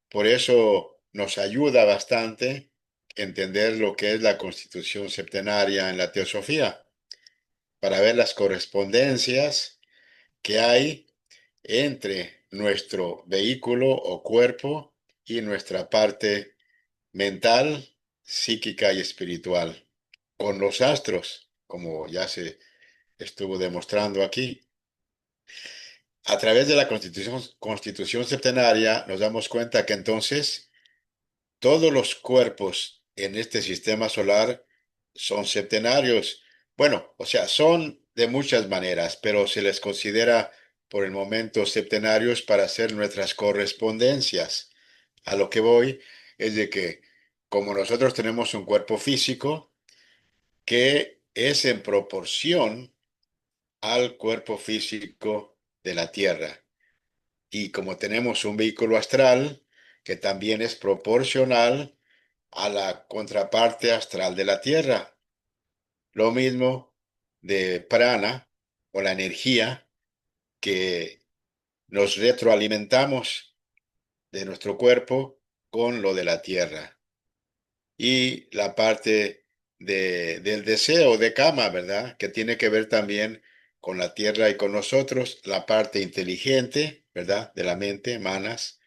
por eso nos ayuda bastante entender lo que es la constitución septenaria en la teosofía, para ver las correspondencias que hay entre nuestro vehículo o cuerpo y nuestra parte mental, psíquica y espiritual, con los astros, como ya se estuvo demostrando aquí. A través de la constitución septenaria nos damos cuenta que entonces todos los cuerpos en este sistema solar son septenarios. Bueno, o sea, son de muchas maneras, pero se les considera por el momento septenarios para hacer nuestras correspondencias. A lo que voy es de que como nosotros tenemos un cuerpo físico que es en proporción al cuerpo físico de la Tierra, y como tenemos un vehículo astral que también es proporcional a la contraparte astral de la Tierra. Lo mismo de prana o la energía que nos retroalimentamos de nuestro cuerpo con lo de la Tierra. Y la parte del deseo de kama, ¿verdad? Que tiene que ver también con la Tierra y con nosotros, la parte inteligente, ¿verdad? De la mente, manas,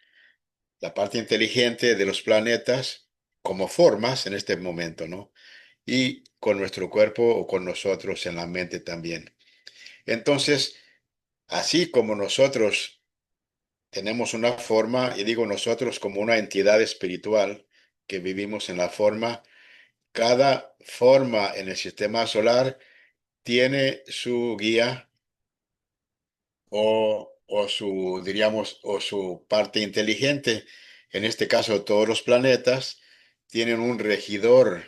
la parte inteligente de los planetas como formas en este momento, ¿no? Y con nuestro cuerpo o con nosotros en la mente también. Entonces, así como nosotros tenemos una forma, y digo nosotros como una entidad espiritual que vivimos en la forma, cada forma en el sistema solar tiene su guía o su, diríamos, o su parte inteligente. En este caso, todos los planetas tienen un regidor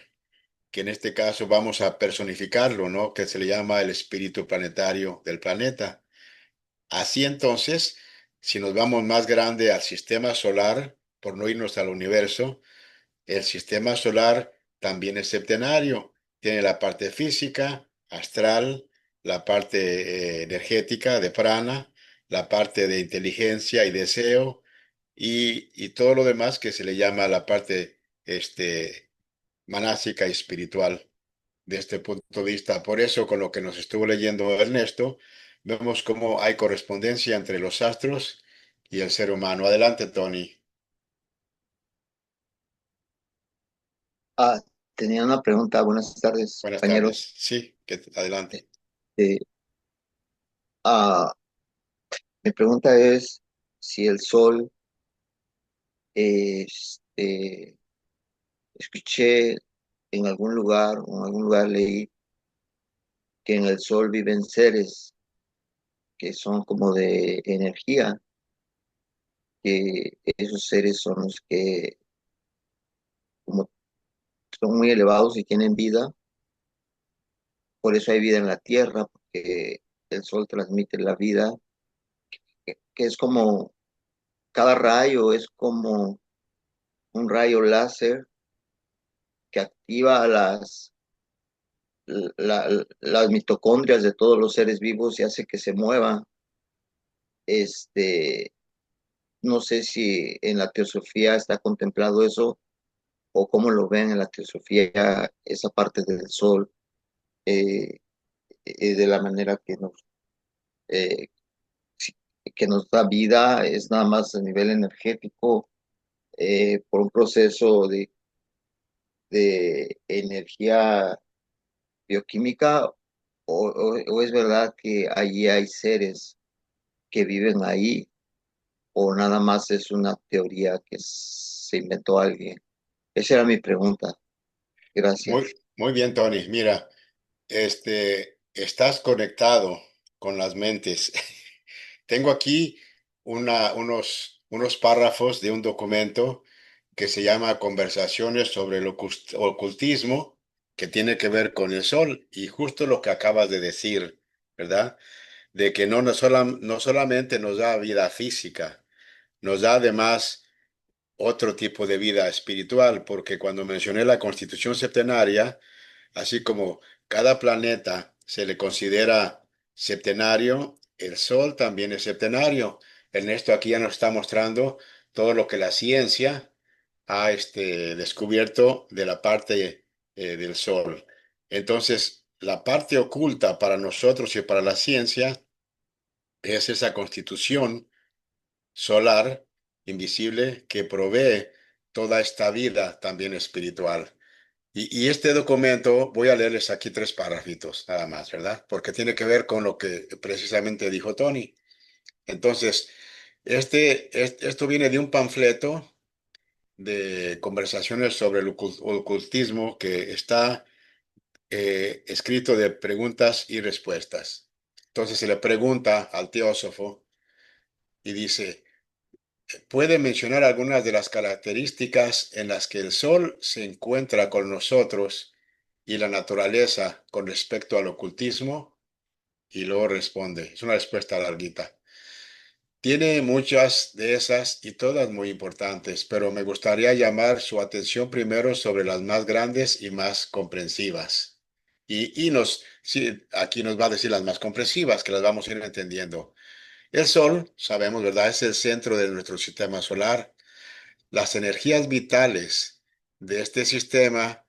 que en este caso vamos a personificarlo, ¿no? Que se le llama el espíritu planetario del planeta. Así entonces, si nos vamos más grande al sistema solar, por no irnos al universo, el sistema solar también es septenario. Tiene la parte física, astral, la parte energética de prana, la parte de inteligencia y deseo, y todo lo demás que se le llama la parte manásica y espiritual de este punto de vista. Por eso, con lo que nos estuvo leyendo Ernesto, vemos cómo hay correspondencia entre los astros y el ser humano. Adelante, Tony. Ah, tenía una pregunta. Buenas tardes, Buenas compañeros. tardes. Sí, adelante. Eh, ah, Mi pregunta es si el Sol, escuché en algún lugar o en algún lugar leí que en el Sol viven seres que son como de energía, que esos seres son los que como son muy elevados y tienen vida, por eso hay vida en la Tierra, porque el Sol transmite la vida, que es como, cada rayo es como un rayo láser que activa las mitocondrias de todos los seres vivos y hace que se mueva. Este, no sé si en la teosofía está contemplado eso o cómo lo ven en la teosofía esa parte del sol, eh, de la manera eh, si- que nos da vida, es nada más a nivel energético, por un proceso de energía bioquímica o es verdad que allí hay seres que viven ahí o nada más es una teoría que se inventó alguien? Esa era mi pregunta. Muy, Gracias. muy bien, Tony. Mira, estás conectado con las mentes. Tengo aquí unos párrafos de un documento que se llama Conversaciones sobre el ocultismo, que tiene que ver con el sol y justo lo que acabas de decir, ¿verdad? De que no solamente nos da vida física, nos da además otro tipo de vida espiritual, porque cuando mencioné la constitución septenaria, así como cada planeta se le considera septenario, el Sol también es septenario. Ernesto aquí ya nos está mostrando todo lo que la ciencia ha descubierto de la parte del Sol. Entonces, la parte oculta para nosotros y para la ciencia es esa constitución solar invisible que provee toda esta vida también espiritual. Y este documento, voy a leerles aquí tres párrafitos nada más, ¿verdad? Porque tiene que ver con lo que precisamente dijo Tony. Entonces, esto viene de un panfleto de conversaciones sobre el ocultismo que está escrito de preguntas y respuestas. Entonces se le pregunta al teósofo y dice, ¿puede mencionar algunas de las características en las que el Sol se encuentra con nosotros y la naturaleza con respecto al ocultismo? Y luego responde, es una respuesta larguita. Tiene muchas de esas y todas muy importantes, pero me gustaría llamar su atención primero sobre las más grandes y más comprensivas. Sí, aquí nos va a decir las más comprensivas, que las vamos a ir entendiendo. El Sol, sabemos, ¿verdad? Es el centro de nuestro sistema solar. Las energías vitales de este sistema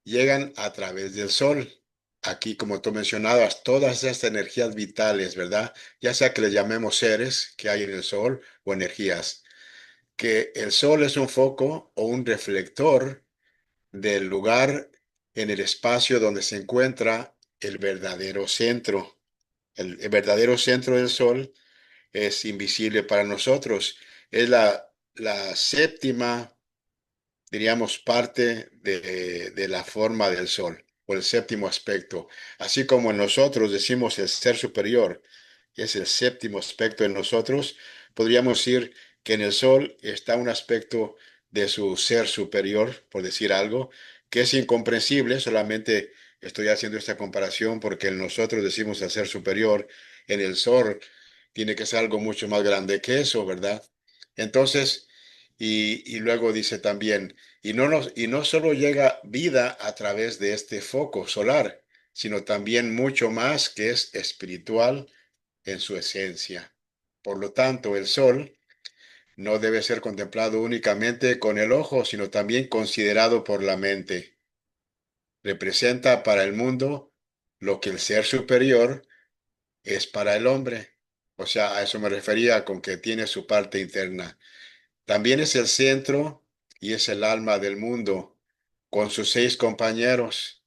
llegan a través del Sol. Aquí, como tú mencionabas, todas estas energías vitales, ¿verdad? Ya sea que les llamemos seres que hay en el Sol o energías, que el Sol es un foco o un reflector del lugar en el espacio donde se encuentra el verdadero centro. El verdadero centro del Sol es invisible para nosotros. Es la séptima, diríamos, parte de la forma del Sol, o el séptimo aspecto. Así como en nosotros decimos el ser superior, es el séptimo aspecto en nosotros, podríamos decir que en el Sol está un aspecto de su ser superior, por decir algo, que es incomprensible, solamente estoy haciendo esta comparación porque en nosotros decimos el ser superior, en el Sol tiene que ser algo mucho más grande que eso, ¿verdad? Entonces, y luego dice también, y no solo llega vida a través de este foco solar, sino también mucho más que es espiritual en su esencia. Por lo tanto, el sol no debe ser contemplado únicamente con el ojo, sino también considerado por la mente. Representa para el mundo lo que el ser superior es para el hombre. O sea, a eso me refería con que tiene su parte interna. También es el centro y es el alma del mundo, con sus seis compañeros.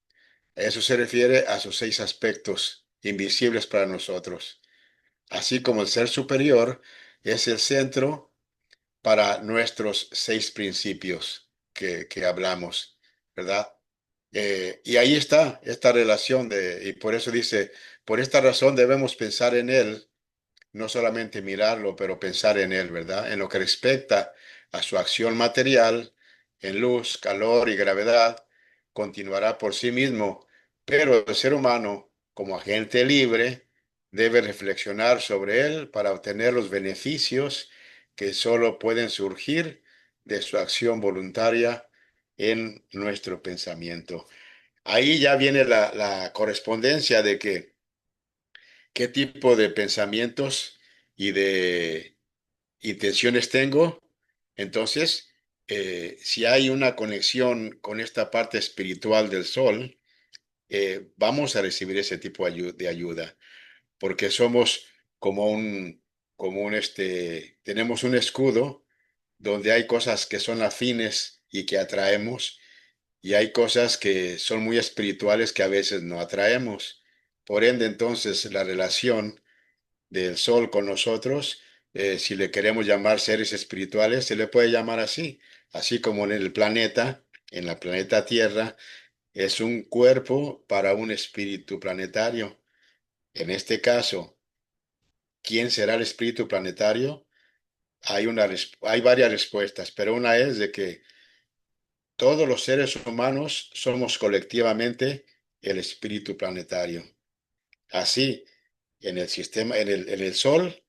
Eso se refiere a sus seis aspectos invisibles para nosotros. Así como el ser superior es el centro para nuestros seis principios que hablamos, ¿verdad? Y ahí está esta relación y por eso dice, por esta razón debemos pensar en él, no solamente mirarlo, pero pensar en él, ¿verdad? En lo que respecta a su acción material, en luz, calor y gravedad, continuará por sí mismo, pero el ser humano, como agente libre, debe reflexionar sobre él para obtener los beneficios que solo pueden surgir de su acción voluntaria en nuestro pensamiento. Ahí ya viene la correspondencia de que qué tipo de pensamientos y de intenciones tengo. Entonces, si hay una conexión con esta parte espiritual del sol, vamos a recibir ese tipo de ayuda, porque somos como un, tenemos un escudo donde hay cosas que son afines y que atraemos, y hay cosas que son muy espirituales que a veces no atraemos. Por ende, entonces, la relación del Sol con nosotros, si le queremos llamar seres espirituales, se le puede llamar así, así como en el planeta, en la planeta Tierra, es un cuerpo para un espíritu planetario. En este caso, ¿quién será el espíritu planetario? Hay varias respuestas, pero una es de que todos los seres humanos somos colectivamente el espíritu planetario. Así, en el sistema, en el Sol,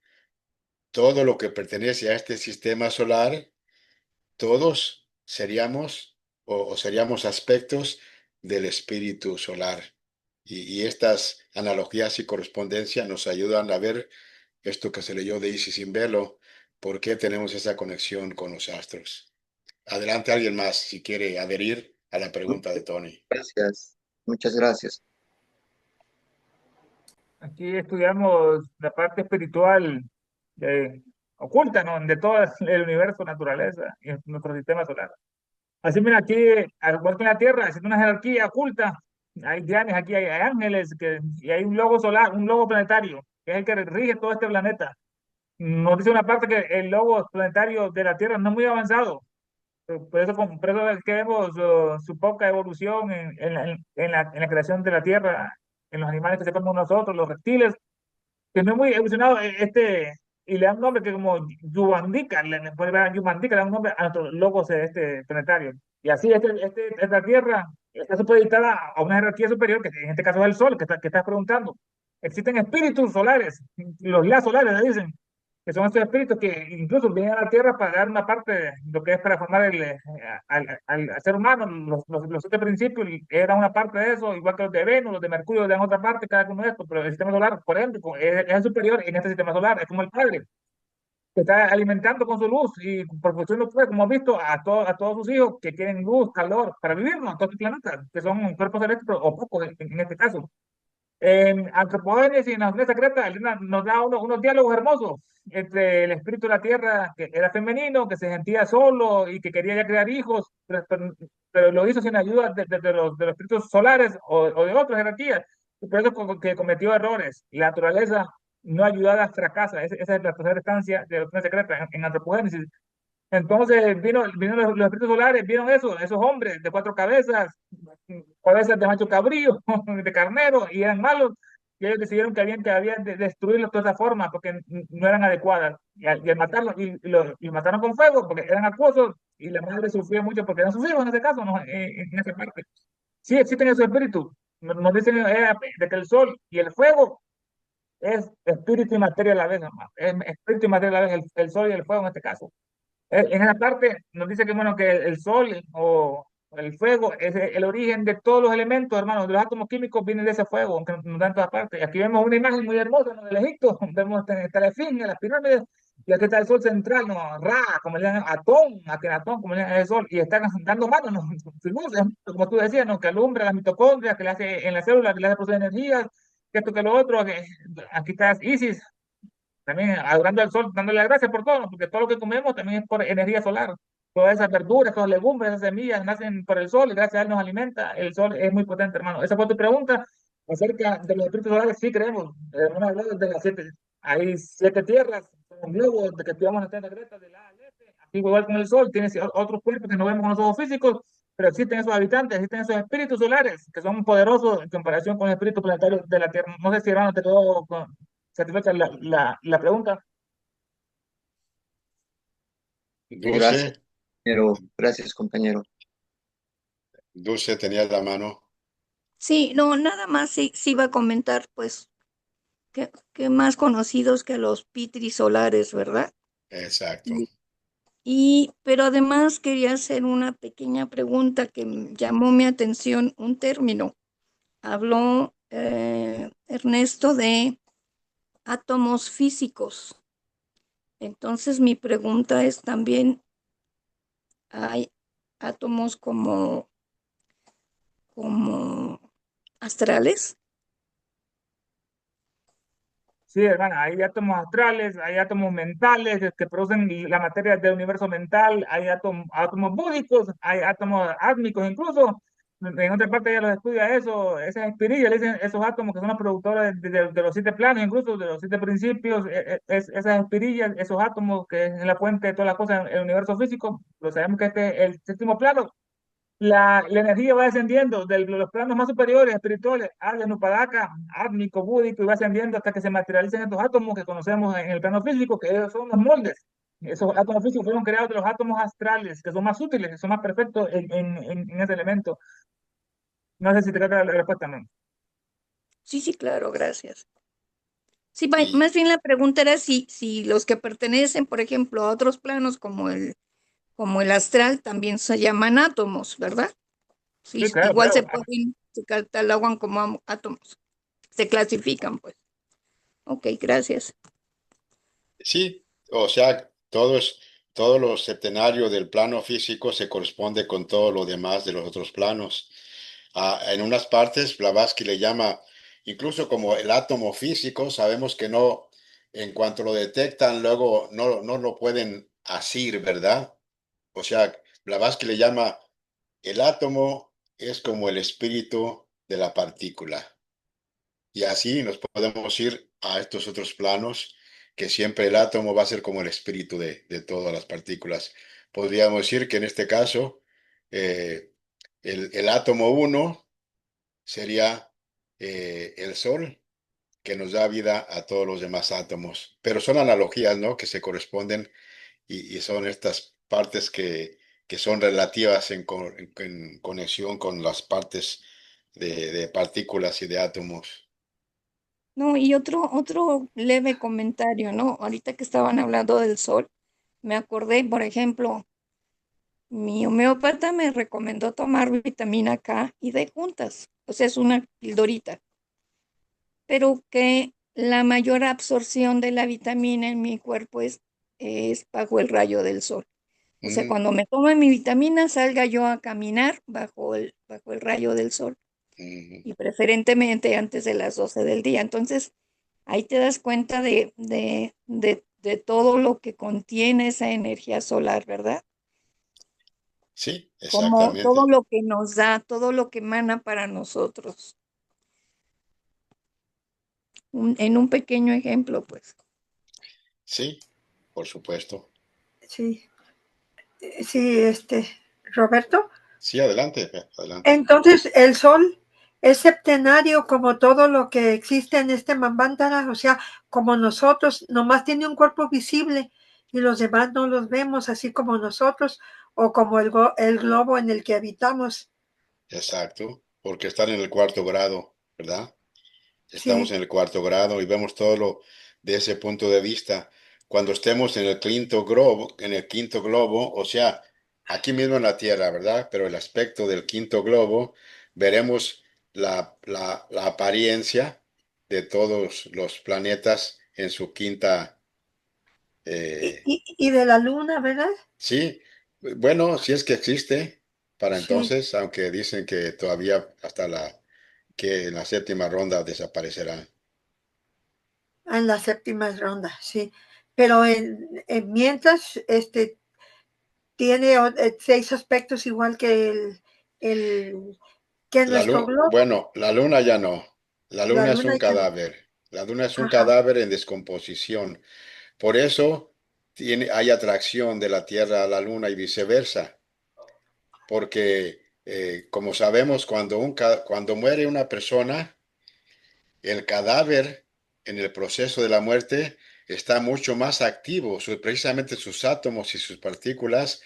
todo lo que pertenece a este sistema solar, todos seríamos o seríamos aspectos del espíritu solar. Y estas analogías y correspondencias nos ayudan a ver esto que se leyó de Isis sin verlo, por qué tenemos esa conexión con los astros. Adelante alguien más si quiere adherir a la pregunta de Tony. Gracias, muchas gracias. Aquí estudiamos la parte espiritual oculta, ¿no? De todo el universo, naturaleza y nuestro sistema solar. Así, mira, aquí, al igual que en la Tierra, existe una jerarquía oculta. Hay dianes, aquí hay ángeles, y hay un logo solar, un logo planetario, que es el que rige todo este planeta. Nos dice una parte que el logo planetario de la Tierra no es muy avanzado. Por eso es que vemos su poca evolución en la creación de la Tierra, en los animales que se comen nosotros, los reptiles, que no es muy evolucionado y le dan un nombre que como Yumandica, le puede dar Yumandica, le dan un nombre a nuestros logos de este planetario. Y así esta Tierra está supeditada a una jerarquía superior, que en este caso es el Sol, que estás preguntando. Existen espíritus solares, los las solares, le dicen, que son estos espíritus que incluso vienen a la Tierra para dar una parte de lo que es para formar al ser humano. Los siete principios eran una parte de eso, igual que los de Venus, los de Mercurio dan otra parte, cada uno de estos, pero el sistema solar, por ende, es el superior en este sistema solar, es como el Padre, que está alimentando con su luz y por función de ustedes, como hemos visto, a todos sus hijos que quieren luz, calor, para vivir, ¿no? En todo el planeta, que son cuerpos celestes o pocos en este caso. En Antropogénesis y en la Universidad Secreta, Elena nos da unos diálogos hermosos entre el espíritu de la tierra, que era femenino, que se sentía solo y que quería ya crear hijos, pero lo hizo sin ayuda de los espíritus solares o de otras jerarquías. Y por eso que cometió errores. La naturaleza no ayudada fracasa. Esa es la tercera instancia de la Universidad Secreta en Antropogénesis. Entonces vino los espíritus solares, vieron eso, esos hombres de cuatro cabezas, cabezas de macho cabrío, de carnero, y eran malos, y ellos decidieron que habían de destruirlos de toda esa forma, porque no eran adecuadas. Y al matarlos, y mataron con fuego, porque eran acuosos, y la madre sufrió mucho porque eran sus hijos en ese caso, ¿no? En esa parte. Sí existen esos espíritus. Nos dicen de que el sol y el fuego es espíritu y materia a la vez, hermano. Es espíritu y materia a la vez, el sol y el fuego en este caso. En esa parte nos dice que, bueno, que el sol o el fuego es el origen de todos los elementos, hermanos. Los átomos químicos vienen de ese fuego, aunque nos dan todas partes. Aquí vemos una imagen muy hermosa, ¿no? Del Egipto. Vemos está la Esfinge, las pirámides, y aquí está el sol central, ¿no? Ra, como le llaman, Atón, Akenatón, como le llaman el sol, y están dando mano, ¿no? Su luz, como tú decías, ¿no? Que alumbra las mitocondrias, que le hace en la célula, que le hace producir energías, que esto, que lo otro, que aquí está Isis, también adorando al sol, dándole las gracias por todo, ¿no? Porque todo lo que comemos también es por energía solar. Todas esas verduras, todas las legumbres, esas semillas nacen por el sol y gracias a él nos alimenta. El sol es muy potente, hermano. Esa fue tu pregunta acerca de los espíritus solares. Sí, creemos. Hemos hablado de las siete. Hay siete tierras, un globo de que estudiamos en la Greta de la Alete. Así igual con el sol, tiene otros cuerpos que no vemos con los ojos físicos, pero existen esos habitantes, existen esos espíritus solares que son poderosos en comparación con los espíritus planetarios de la Tierra. No sé si, hermano, te quedó satisfecha la pregunta. Gracias, Dulce, pero gracias, compañero. Dulce tenía la mano. Sí, no, nada más sí iba a comentar, pues, que más conocidos que los pitris solares, ¿verdad? Exacto. Y, pero además quería hacer una pequeña pregunta que llamó mi atención, un término. Habló Ernesto de átomos físicos. Entonces mi pregunta es también, ¿hay átomos como astrales? Sí, hermana, hay átomos astrales, hay átomos mentales que producen la materia del universo mental, hay átomos búdicos, hay átomos átmicos incluso. En otra parte ya los estudia eso, esas espirillas, le dicen esos átomos que son los productores de los siete planos, incluso de los siete principios, esas espirillas, esos átomos que es la fuente de todas las cosas en el universo físico, lo sabemos que este es el séptimo plano. La energía va descendiendo de los planos más superiores, espirituales, Arya, Upadaka, átmico, búdico, y va ascendiendo hasta que se materialicen estos átomos que conocemos en el plano físico, que ellos son los moldes. Esos átomos físicos fueron creados de los átomos astrales, que son más útiles, que son más perfectos en ese elemento. No sé si te queda la respuesta, no. Sí, sí, claro, gracias. Sí, Y más bien la pregunta era si los que pertenecen, por ejemplo, a otros planos como el astral también se llaman átomos, ¿verdad? Sí, Sí, claro, igual claro. se pueden, se catalogan como átomos, se clasifican, pues. Ok, gracias. sí, o sea, todo lo septenario del plano físico se corresponde con todo lo demás de los otros planos. En unas partes, Blavatsky le llama, incluso como el átomo físico, sabemos que no, en cuanto lo detectan, luego no lo pueden asir, ¿verdad? O sea, Blavatsky le llama, el átomo es como el espíritu de la partícula. Y así nos podemos ir a estos otros planos, que siempre el átomo va a ser como el espíritu de todas las partículas. Podríamos decir que en este caso, eh, el átomo uno sería el Sol, que nos da vida a todos los demás átomos. Pero son analogías, ¿no? Que se corresponden y son estas partes que son relativas en conexión con las partes de partículas y de átomos. No, y otro leve comentario, ¿no? Ahorita que estaban hablando del sol, me acordé, por ejemplo, mi homeópata me recomendó tomar vitamina K y D juntas, o sea, es una pildorita, pero que la mayor absorción de la vitamina en mi cuerpo es bajo el rayo del sol. O sea, Ujú, cuando me tome mi vitamina, salga yo a caminar bajo el rayo del sol ujú. y preferentemente antes de las 12 del día. Entonces, ahí te das cuenta de todo lo que contiene esa energía solar, ¿verdad? Sí, Como todo exactamente. lo que nos da, todo lo que emana para nosotros. En un pequeño ejemplo, pues. Sí, por supuesto. Sí, sí, Roberto. Sí, adelante, adelante. Entonces, el Sol es septenario como todo lo que existe en este Manvantara, o sea, como nosotros, nomás tiene un cuerpo visible y los demás no los vemos, así como nosotros, o como el globo en el que habitamos. Exacto, porque están en el cuarto grado, ¿verdad? Estamos Sí, en el cuarto grado y vemos todo lo de ese punto de vista. Cuando estemos en el quinto globo, o sea, aquí mismo en la Tierra, ¿verdad? Pero el aspecto del quinto globo, veremos la apariencia de todos los planetas en su quinta. eh, y de la luna, ¿verdad? sí, bueno, si es que existe para Sí, entonces, aunque dicen que todavía que en la séptima ronda desaparecerá. en la séptima ronda, sí. Pero mientras, tiene 6 aspectos igual que que nuestro globo. Bueno, la luna ya no. La La luna es luna un ya no. cadáver. La luna es un Ajá. cadáver en descomposición. Por eso hay atracción de la Tierra a la luna y viceversa. Porque, como sabemos, cuando muere una persona, el cadáver en el proceso de la muerte está mucho más activo. Precisamente sus átomos y sus partículas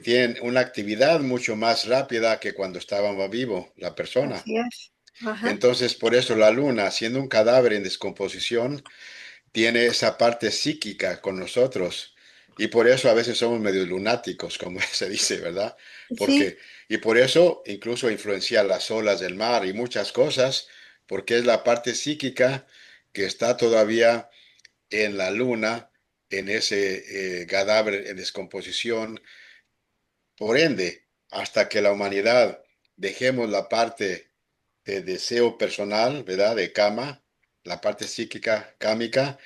tienen una actividad mucho más rápida que cuando estaba vivo la persona. Así es. Ajá. Entonces, por eso la luna, siendo un cadáver en descomposición, tiene esa parte psíquica con nosotros. Y por eso a veces somos medio lunáticos, como se dice, ¿verdad? Sí, Y por eso incluso influencia las olas del mar y muchas cosas, porque es la parte psíquica que está todavía en la luna, en ese cadáver en descomposición. Por ende, hasta que la humanidad dejemos la parte de deseo personal, ¿verdad? De cama, la parte psíquica, cámica,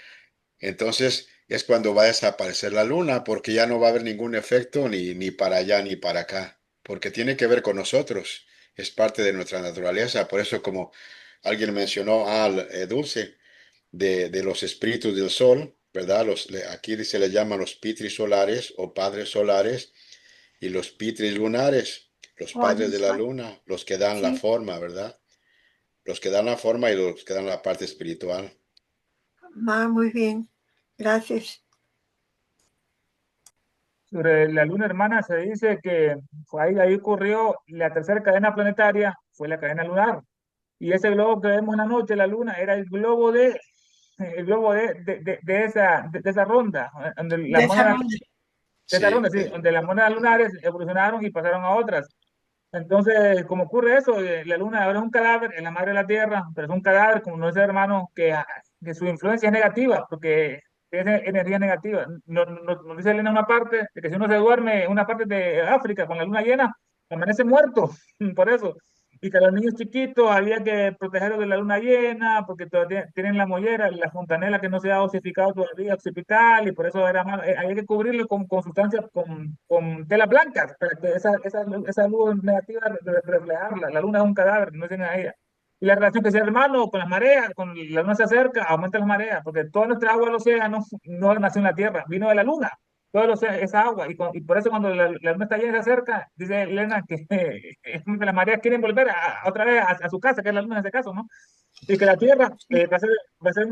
entonces es cuando va a desaparecer la luna, porque ya no va a haber ningún efecto ni para allá ni para acá, porque tiene que ver con nosotros, es parte de nuestra naturaleza. Por eso, como alguien mencionó, Dulce, de los espíritus del sol, ¿verdad? Aquí se le llaman los pitris solares o padres solares y los pitris lunares, los Oh, padres de la luna, los que dan la sí, forma, ¿verdad? Los que dan la forma y los que dan la parte espiritual. muy bien. Gracias. Sobre la luna hermana se dice que ahí ocurrió la tercera cadena planetaria, fue la cadena lunar. Y ese globo que vemos en la noche, la luna, era el globo de esa ronda, donde las monedas, Desarrollo. de esa Sí, ronda, sí, donde las monedas lunares evolucionaron y pasaron a otras. Entonces, como ocurre eso, la luna ahora es un cadáver, es la madre de la Tierra, pero es un cadáver como nuestro hermano que su influencia es negativa, porque tiene energía negativa. Nos dice Elena una parte, de que si uno se duerme en una parte de África con la luna llena, amanece muerto, por eso. Y que a los niños chiquitos había que protegerlos de la luna llena, porque todavía tienen la mollera, la fontanela que no se ha osificado todavía, occipital, y por eso era había que cubrirlo con sustancias, con telas blancas, para que esa luz negativa reflejarla. La luna es un cadáver, no tiene a ella. Y la relación que sea hermano con las mareas, con la luna se acerca, aumenta las mareas, porque toda nuestra agua del océano no nació en la Tierra, vino de la luna. Esa agua, y por eso cuando la luna está llena se acerca, dice Elena que es como que las mareas quieren volver otra vez a su casa, que es la luna en este caso, ¿no? Y que la Tierra va a ser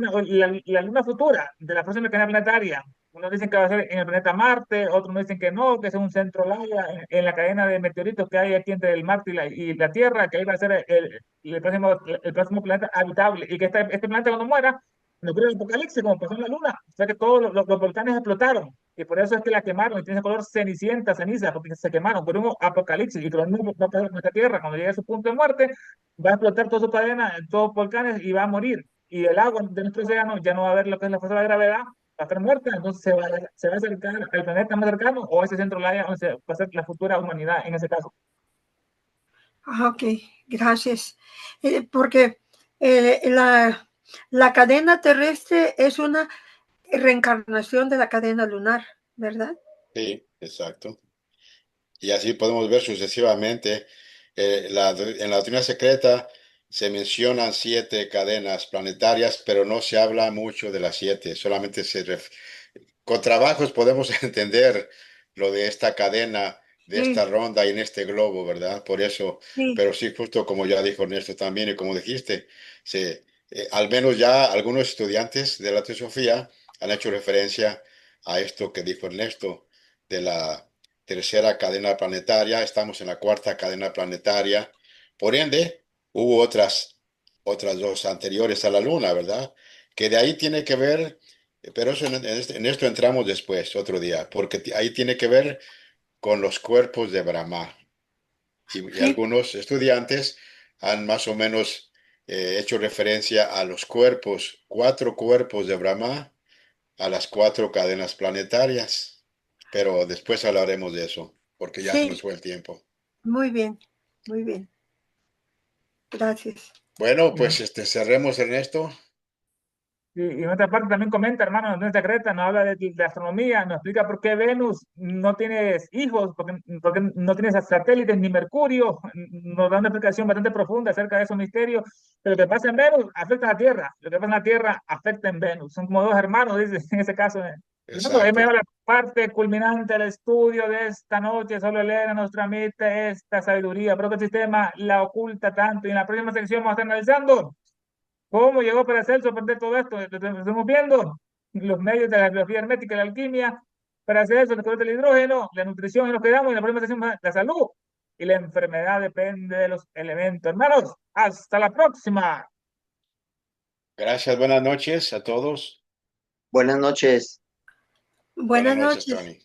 la luna futura de la próxima cadena planetaria. Unos dicen que va a ser en el planeta Marte, otros me dicen que no, que es un centro Laya en la cadena de meteoritos que hay aquí entre el Marte y la Tierra, que ahí va a ser el próximo planeta habitable. Y que este planeta cuando muera, no ocurre el apocalipsis como pasó en la Luna. O sea que todos los volcanes explotaron. Y por eso es que la quemaron y tiene ese color cenicienta, ceniza, porque se quemaron por un apocalipsis. Y que lo mismo va a pasar con esta Tierra. Cuando llegue a su punto de muerte, va a explotar toda su cadena, todos los volcanes y va a morir. Y el agua de nuestro océano ya no va a ver lo que es la fuerza de la gravedad, va a estar muerta, entonces se va a acercar al planeta más cercano o a ese centro Laia donde va a ser la futura humanidad en ese caso. Ok, gracias. Porque la cadena terrestre es una reencarnación de la cadena lunar, ¿verdad? sí, exacto. Y así podemos ver sucesivamente. En la doctrina secreta se mencionan 7 cadenas planetarias, pero no se habla mucho de las 7. Solamente con trabajos podemos entender lo de esta cadena, de esta Sí, ronda y en este globo, ¿verdad? Por eso, sí, pero sí, justo como ya dijo Ernesto también y como dijiste, al menos ya algunos estudiantes de la teosofía han hecho referencia a esto que dijo Ernesto de la tercera cadena planetaria, estamos en la cuarta cadena planetaria. Por ende, hubo otras 2 anteriores a la Luna, ¿verdad? Que de ahí tiene que ver, pero eso en esto entramos después, otro día, porque ahí tiene que ver con los cuerpos de Brahma. Y sí, algunos estudiantes han más o menos hecho referencia a los 4 cuerpos de Brahma, a las 4 cadenas planetarias. Pero después hablaremos de eso, porque ya se nos sí, fue el tiempo. muy bien, muy bien. Gracias. Bueno, Y, pues cerremos, Ernesto. en otra parte también comenta, hermano, nuestra Creta nos habla de astronomía, nos explica por qué Venus no tiene hijos, porque no tiene satélites ni Mercurio, nos da una explicación bastante profunda acerca de esos misterios. Pero lo que pasa en Venus afecta a la Tierra, lo que pasa en la Tierra afecta en Venus, son como dos hermanos, dice en ese caso. Fernando, ahí me Exacto. lleva la parte culminante del estudio de esta noche. Solo Elena nos transmite esta sabiduría, pero que el sistema la oculta tanto. Y en la próxima sección vamos a estar analizando cómo llegó Paracelso a aprender todo esto. Estamos viendo los medios de la biología hermética y la alquimia. Paracelso, el descubrimiento del hidrógeno, la nutrición y nos quedamos. Y en la próxima sección la salud y la enfermedad depende de los elementos. Hermanos, hasta la próxima. Gracias, buenas noches a todos. Buenas noches. Buenas Buenas noches, noches. Tony.